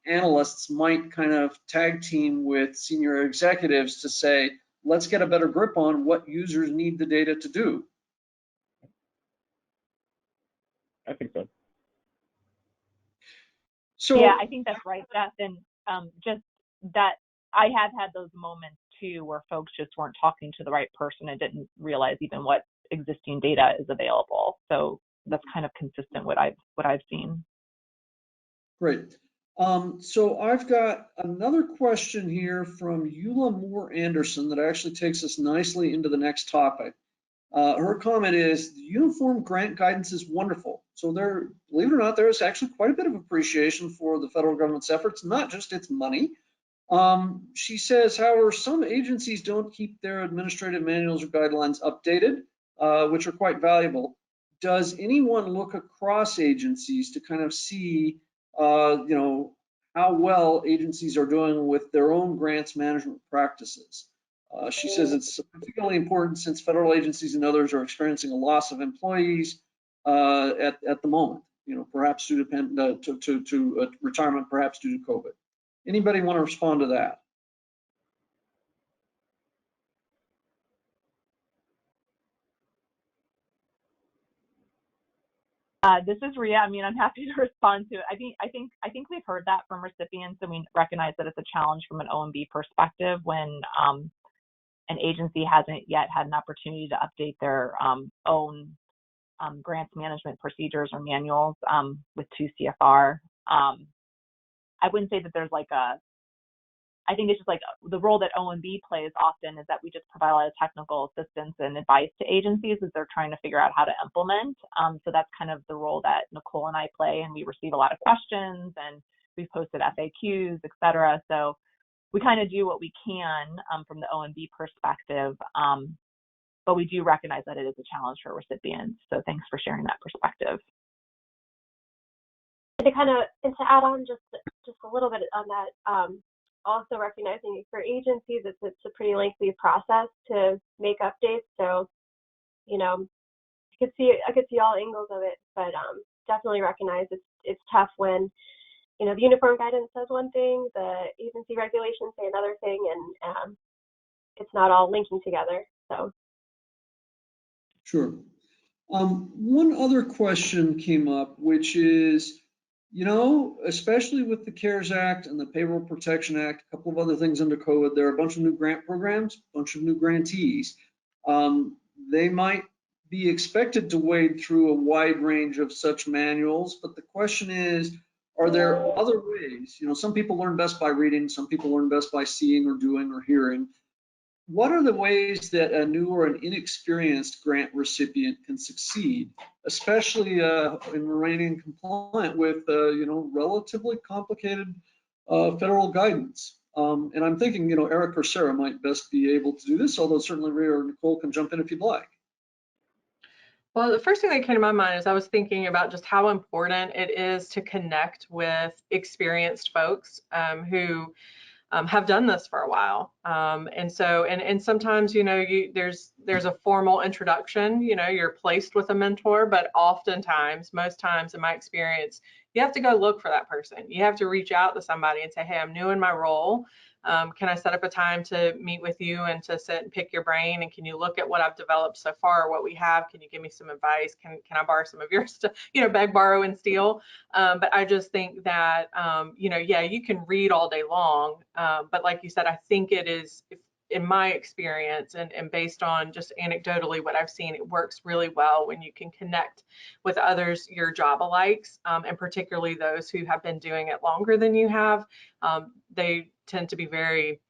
analysts might kind of tag team with senior executives to say, let's get a better grip on what users need the data to do? I think so. Yeah, I think that's right, Jeff. And just that I have had those moments too, where folks just weren't talking to the right person and didn't realize even what existing data is available. So that's kind of consistent what I've seen. Great. So I've got another question here from Eula Moore Anderson that actually takes us nicely into the next topic. Her comment is, the uniform grant guidance is wonderful. So there, believe it or not, there is actually quite a bit of appreciation for the federal government's efforts, not just its money. She says, however, some agencies don't keep their administrative manuals or guidelines updated, which are quite valuable. Does anyone look across agencies to kind of see, how well agencies are doing with their own grants management practices? She says it's particularly important since federal agencies and others are experiencing a loss of employees at the moment, perhaps due to retirement, perhaps due to COVID. Anybody want to respond to that? This is Rhea. I mean, I'm happy to respond to it. I think we've heard that from recipients, and we recognize that it's a challenge from an OMB perspective when an agency hasn't yet had an opportunity to update their own grants management procedures or manuals with 2 CFR. I wouldn't say that there's like I think it's just like the role that OMB plays often is that we just provide a lot of technical assistance and advice to agencies as they're trying to figure out how to implement. So that's kind of the role that Nicole and I play, and we receive a lot of questions and we've posted FAQs, et cetera. So we kind of do what we can from the OMB perspective, but we do recognize that it is a challenge for recipients. So thanks for sharing that perspective. To add on just a little bit on that, also recognizing for agencies it's a pretty lengthy process to make updates. So, I could see all angles of it, but definitely recognize it's tough when the uniform guidance says one thing, the agency regulations say another thing, and it's not all linking together. So. Sure. One other question came up, which is, especially with the CARES Act and the Payroll Protection Act, a couple of other things under COVID, there are a bunch of new grant programs, a bunch of new grantees. They might be expected to wade through a wide range of such manuals, but the question is, are there other ways? Some people learn best by reading, some people learn best by seeing or doing or hearing. What are the ways that a new or an inexperienced grant recipient can succeed, especially in remaining compliant with, relatively complicated federal guidance? And I'm thinking, Eric or Sarah might best be able to do this, although certainly Rhea or Nicole can jump in if you'd like. Well, the first thing that came to my mind is I was thinking about just how important it is to connect with experienced folks who have done this for a while. And sometimes, there's a formal introduction, you're placed with a mentor, but oftentimes, most times in my experience, you have to go look for that person. You have to reach out to somebody and say, hey, I'm new in my role. Can I set up a time to meet with you and to sit and pick your brain? And can you look at what I've developed so far, what we have? Can you give me some advice? Can I borrow some of your stuff? Beg, borrow, and steal. But I just think that, you can read all day long. But like you said, I think it is, in my experience and based on just anecdotally what I've seen, it works really well when you can connect with others, your job alikes, and particularly those who have been doing it longer than you have. They tend to be very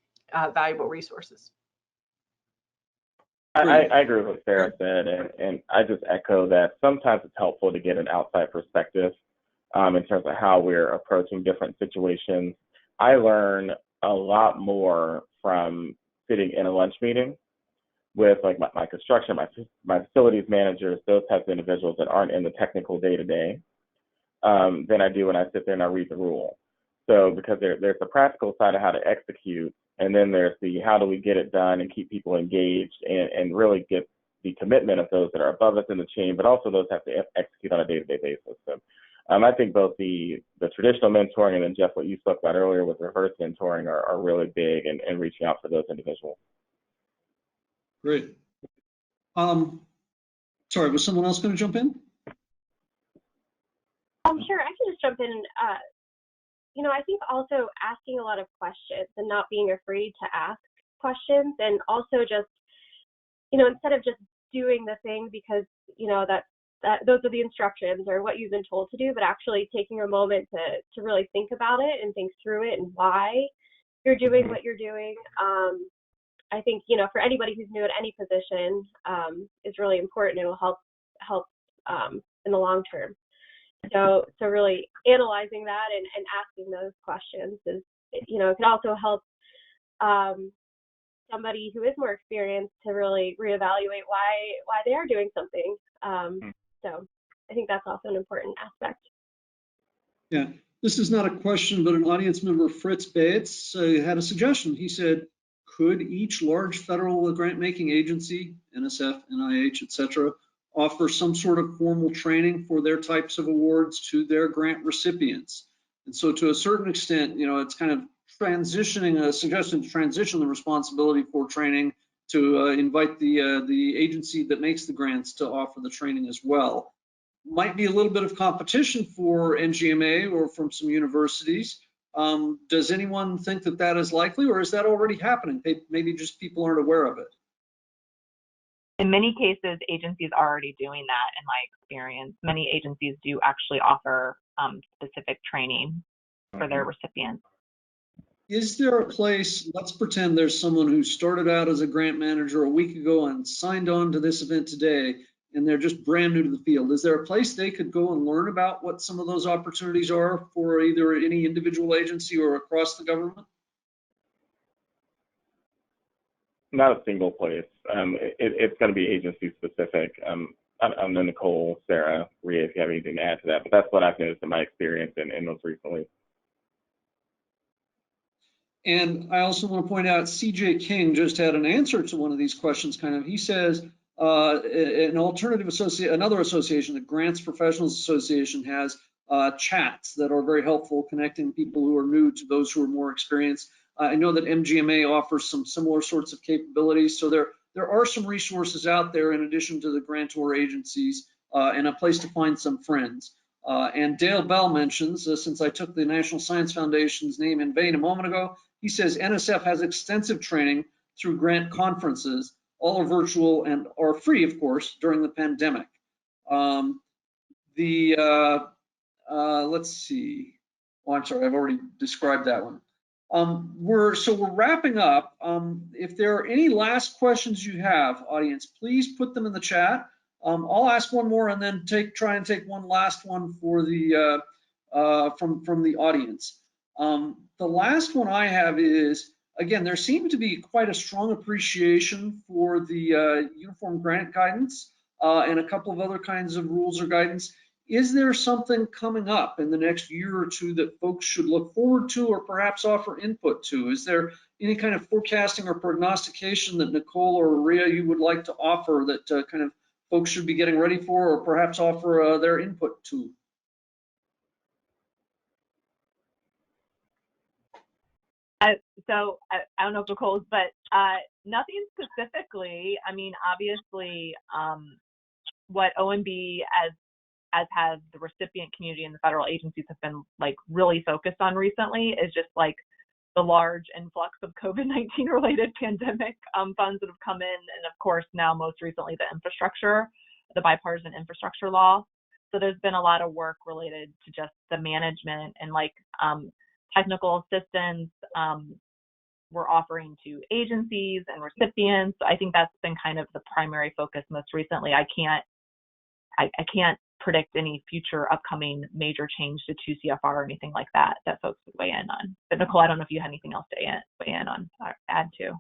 valuable resources. I agree with what Sarah said, and I just echo that sometimes it's helpful to get an outside perspective in terms of how we're approaching different situations. I learn a lot more from sitting in a lunch meeting with like my construction, my facilities managers, those types of individuals that aren't in the technical day-to-day than I do when I sit there and I read the rule. So because there's the practical side of how to execute, and then there's the how do we get it done and keep people engaged and really get the commitment of those that are above us in the chain, but also those have to execute on a day-to-day basis. So I think both the traditional mentoring and then Jeff, what you spoke about earlier with reverse mentoring are really big and reaching out for those individuals. Great. Sorry, was someone else going to jump in? Sure, I can just jump in. I think also asking a lot of questions and not being afraid to ask questions, and also just, you know, instead of just doing the thing because, you know, that those are the instructions or what you've been told to do, but actually taking a moment to really think about it and think through it and why you're doing what you're doing. I think, you know, for anybody who's new at any position, is really important. It will help in the long term. So really analyzing that and asking those questions is, you know, it can also help somebody who is more experienced to really reevaluate why they are doing something. So I think that's also an important aspect. Yeah, this is not a question, but an audience member, Fritz Bates, had a suggestion. He said, could each large federal grant-making agency, NSF, NIH, et cetera, offer some sort of formal training for their types of awards to their grant recipients? And so to a certain extent, you know, it's kind of transitioning, a suggestion to transition the responsibility for training to invite the agency that makes the grants to offer the training as well. Might be a little bit of competition for NGMA or from some universities. Does anyone think that that is likely, or is that already happening? Maybe just people aren't aware of it. In many cases, agencies are already doing that, in my experience. Many agencies do actually offer specific training for their recipients. Is there a place, let's pretend there's someone who started out as a grant manager a week ago and signed on to this event today, and they're just brand new to the field. Is there a place they could go and learn about what some of those opportunities are for either any individual agency or across the government? Not a single place. It's going to be agency specific. I don't know, Nicole, Sarah, Rhea, if you have anything to add to that, but that's what I've noticed in my experience and most recently. And I also want to point out, CJ King just had an answer to one of these questions, kind of. He says, an alternative association, another association, the Grants Professionals Association, has chats that are very helpful, connecting people who are new to those who are more experienced. I know that MGMA offers some similar sorts of capabilities. So there are some resources out there in addition to the grantor agencies, and a place to find some friends. And Dale Bell mentions, since I took the National Science Foundation's name in vain a moment ago, he says NSF has extensive training through grant conferences. All are virtual and are free, of course, during the pandemic. Let's see. Oh, I'm sorry, I've already described that one. We're wrapping up. If there are any last questions you have, audience, please put them in the chat. I'll ask one more and then try and take one last one for the from the audience. The last one I have is, again, there seemed to be quite a strong appreciation for the uniform grant guidance and a couple of other kinds of rules or guidance. Is there something coming up in the next year or two that folks should look forward to or perhaps offer input to? Is there any kind of forecasting or prognostication that Nicole or Rhea you would like to offer that kind of folks should be getting ready for, or perhaps offer their input to? So I don't know if Nicole's, but nothing specifically. I mean, obviously, what OMB as has the recipient community and the federal agencies have been like really focused on recently is just like the large influx of COVID-19 related pandemic funds that have come in, and of course now most recently the bipartisan infrastructure law. So there's been a lot of work related to just the management and like technical assistance we're offering to agencies and recipients. I think that's been kind of the primary focus most recently. I can't predict any future upcoming major change to 2CFR or anything like that folks would weigh in on. But Nicole, I don't know if you had anything else to weigh in on or add to.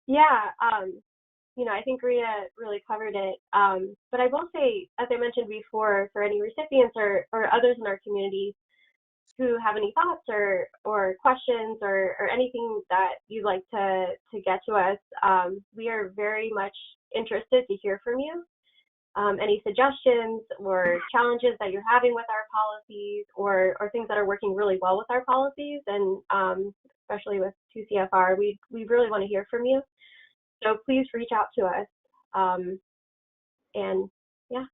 Yeah, you know, I think Rhea really covered it. But I will say, as I mentioned before, for any recipients or others in our community who have any thoughts or questions or anything that you'd like to get to us, we are very much interested to hear from you. Any suggestions or challenges that you're having with our policies or things that are working really well with our policies, and especially with 2CFR, we really want to hear from you. So please reach out to us. And yeah.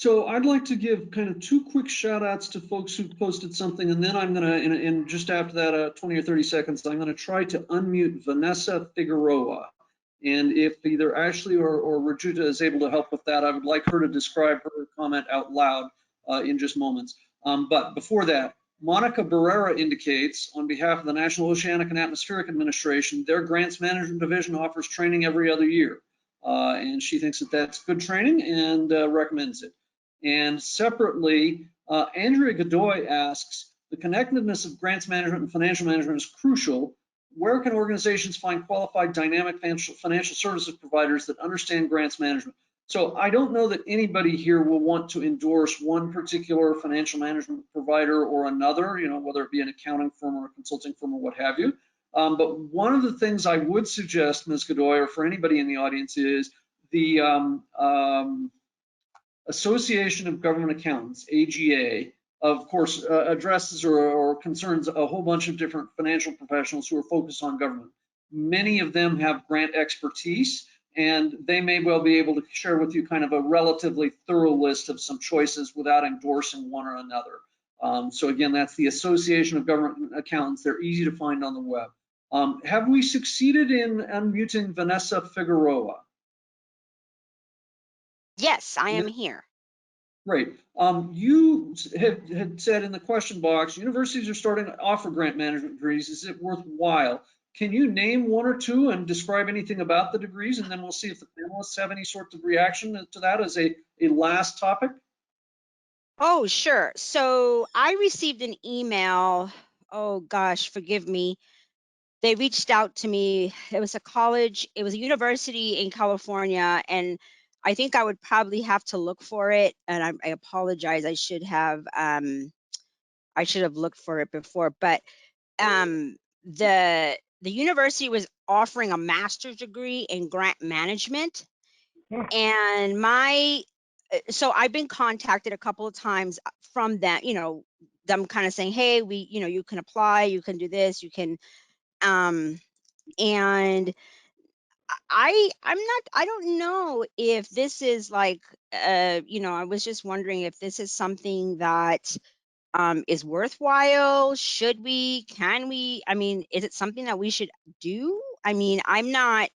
So I'd like to give kind of 2 quick shout outs to folks who posted something, and then I'm gonna, in just after that 20 or 30 seconds, I'm gonna try to unmute Vanessa Figueroa. And if either Ashley or Rajuta is able to help with that, I would like her to describe her comment out loud in just moments. But before that, Monica Barrera indicates, on behalf of the National Oceanic and Atmospheric Administration, their Grants Management Division offers training every other year. And she thinks that that's good training and recommends it. And separately, Andrea Godoy asks, the connectedness of grants management and financial management is crucial. Where can organizations find qualified dynamic financial services providers that understand grants management? So I don't know that anybody here will want to endorse one particular financial management provider or another, whether it be an accounting firm or a consulting firm or what have you. But one of the things I would suggest, Ms. Godoy, or for anybody in the audience, is the Association of Government Accountants, AGA, of course, addresses or concerns a whole bunch of different financial professionals who are focused on government. Many of them have grant expertise, and they may well be able to share with you kind of a relatively thorough list of some choices without endorsing one or another. So again, that's the Association of Government Accountants. They're easy to find on the web. Have we succeeded in unmuting Vanessa Figueroa? Yes, I am here. Great. You had said in the question box, universities are starting to offer grant management degrees. Is it worthwhile? Can you name 1 or 2 and describe anything about the degrees? And then we'll see if the panelists have any sort of reaction to that as a last topic. Oh, sure. So I received an email. Oh, gosh, forgive me. They reached out to me. It was a college, it was a university in California, and I think I would probably have to look for it. And I apologize. I should have looked for it before. But the university was offering a master's degree in grant management, and so I've been contacted a couple of times from them, them kind of saying, hey, you can apply, you can do this, you can, and I don't know if this is like, I was just wondering if this is something that is worthwhile. Should we, can we, is it something that we should do? I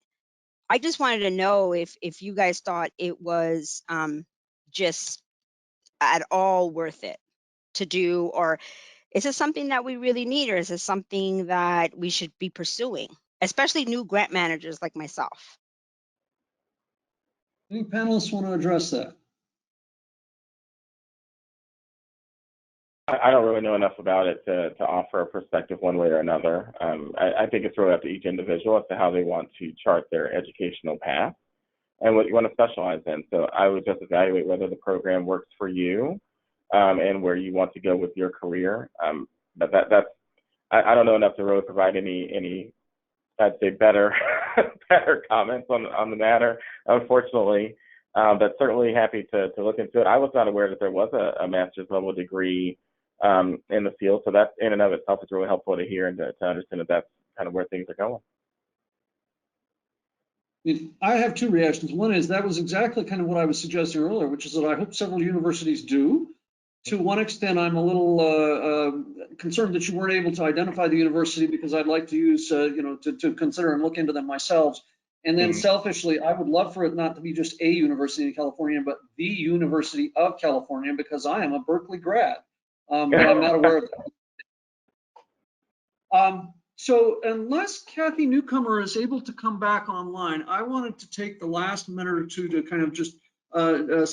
just wanted to know if you guys thought it was just at all worth it to do, or is this something that we really need, or is this something that we should be pursuing, especially new grant managers like myself? Any panelists want to address that? I don't really know enough about it to offer a perspective one way or another. I think it's really up to each individual as to how they want to chart their educational path and what you want to specialize in. So I would just evaluate whether the program works for you and where you want to go with your career. But I don't know enough to really provide any I'd say better comments on the matter, unfortunately. But certainly happy to look into it. I was not aware that there was a master's level degree in the field, so that in and of itself is really helpful to hear and to understand that that's kind of where things are going. I have 2 reactions. One is that was exactly kind of what I was suggesting earlier, which is that I hope several universities do. To one extent, I'm a little concerned that you weren't able to identify the university, because I'd like to use, to consider and look into them myself. And then selfishly, I would love for it not to be just a university in California, but the University of California, because I am a Berkeley grad, but I'm not aware of that. So unless Kathy Newcomer is able to come back online, I wanted to take the last minute or 2 to kind of just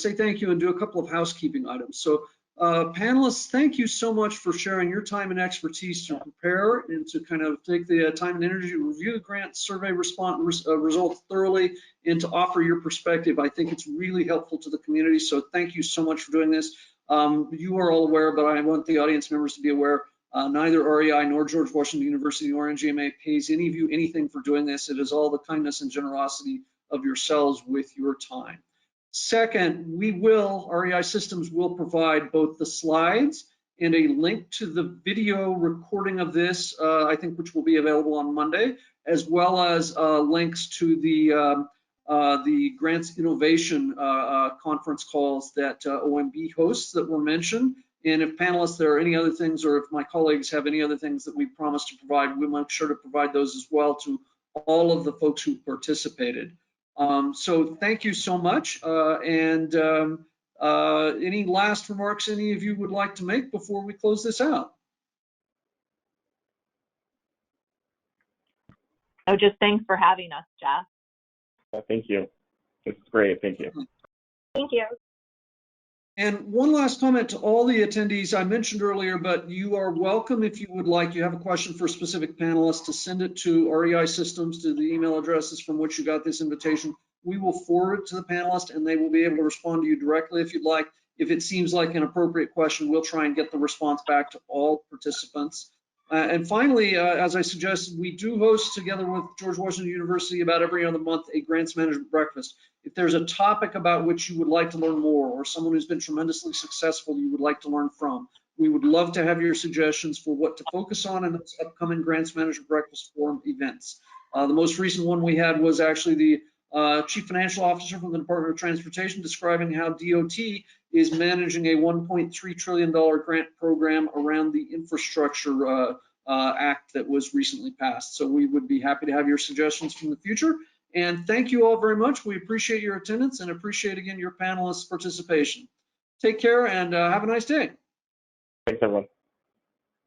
say thank you and do a couple of housekeeping items. So panelists, thank you so much for sharing your time and expertise to prepare and to kind of take the time and energy to review the grant survey results thoroughly and to offer your perspective. I think it's really helpful to the community. So thank you so much for doing this. You are all aware, but I want the audience members to be aware, neither REI nor George Washington University nor NGMA pays any of you anything for doing this. It is all the kindness and generosity of yourselves with your time. Second, REI Systems will provide both the slides and a link to the video recording of this, I think, which will be available on Monday, as well as links to the the Grants Innovation conference calls that OMB hosts that were mentioned. And if panelists, there are any other things, or if my colleagues have any other things that we promised to provide, we'll make sure to provide those as well to all of the folks who participated. So thank you so much. Any last remarks any of you would like to make before we close this out? Oh, just thanks for having us, Jeff. Thank you. This is great. Thank you. Thank you. And one last comment to all the attendees I mentioned earlier, but you are welcome if you would like, you have a question for a specific panelist, to send it to REI Systems, to the email addresses from which you got this invitation. We will forward it to the panelist and they will be able to respond to you directly if you'd like. If it seems like an appropriate question, we'll try and get the response back to all participants. And finally, as I suggested, we do host together with George Washington University about every other month a grants management breakfast. If there's a topic about which you would like to learn more, or someone who's been tremendously successful you would like to learn from, we would love to have your suggestions for what to focus on in those upcoming Grants Management Breakfast Forum events. The most recent one we had was actually the Chief Financial Officer from the Department of Transportation describing how DOT is managing a $1.3 trillion grant program around the Infrastructure Act that was recently passed. So we would be happy to have your suggestions from the future. And thank you all very much. We appreciate your attendance and appreciate, again, your panelists' participation. Take care and have a nice day. Thanks, everyone.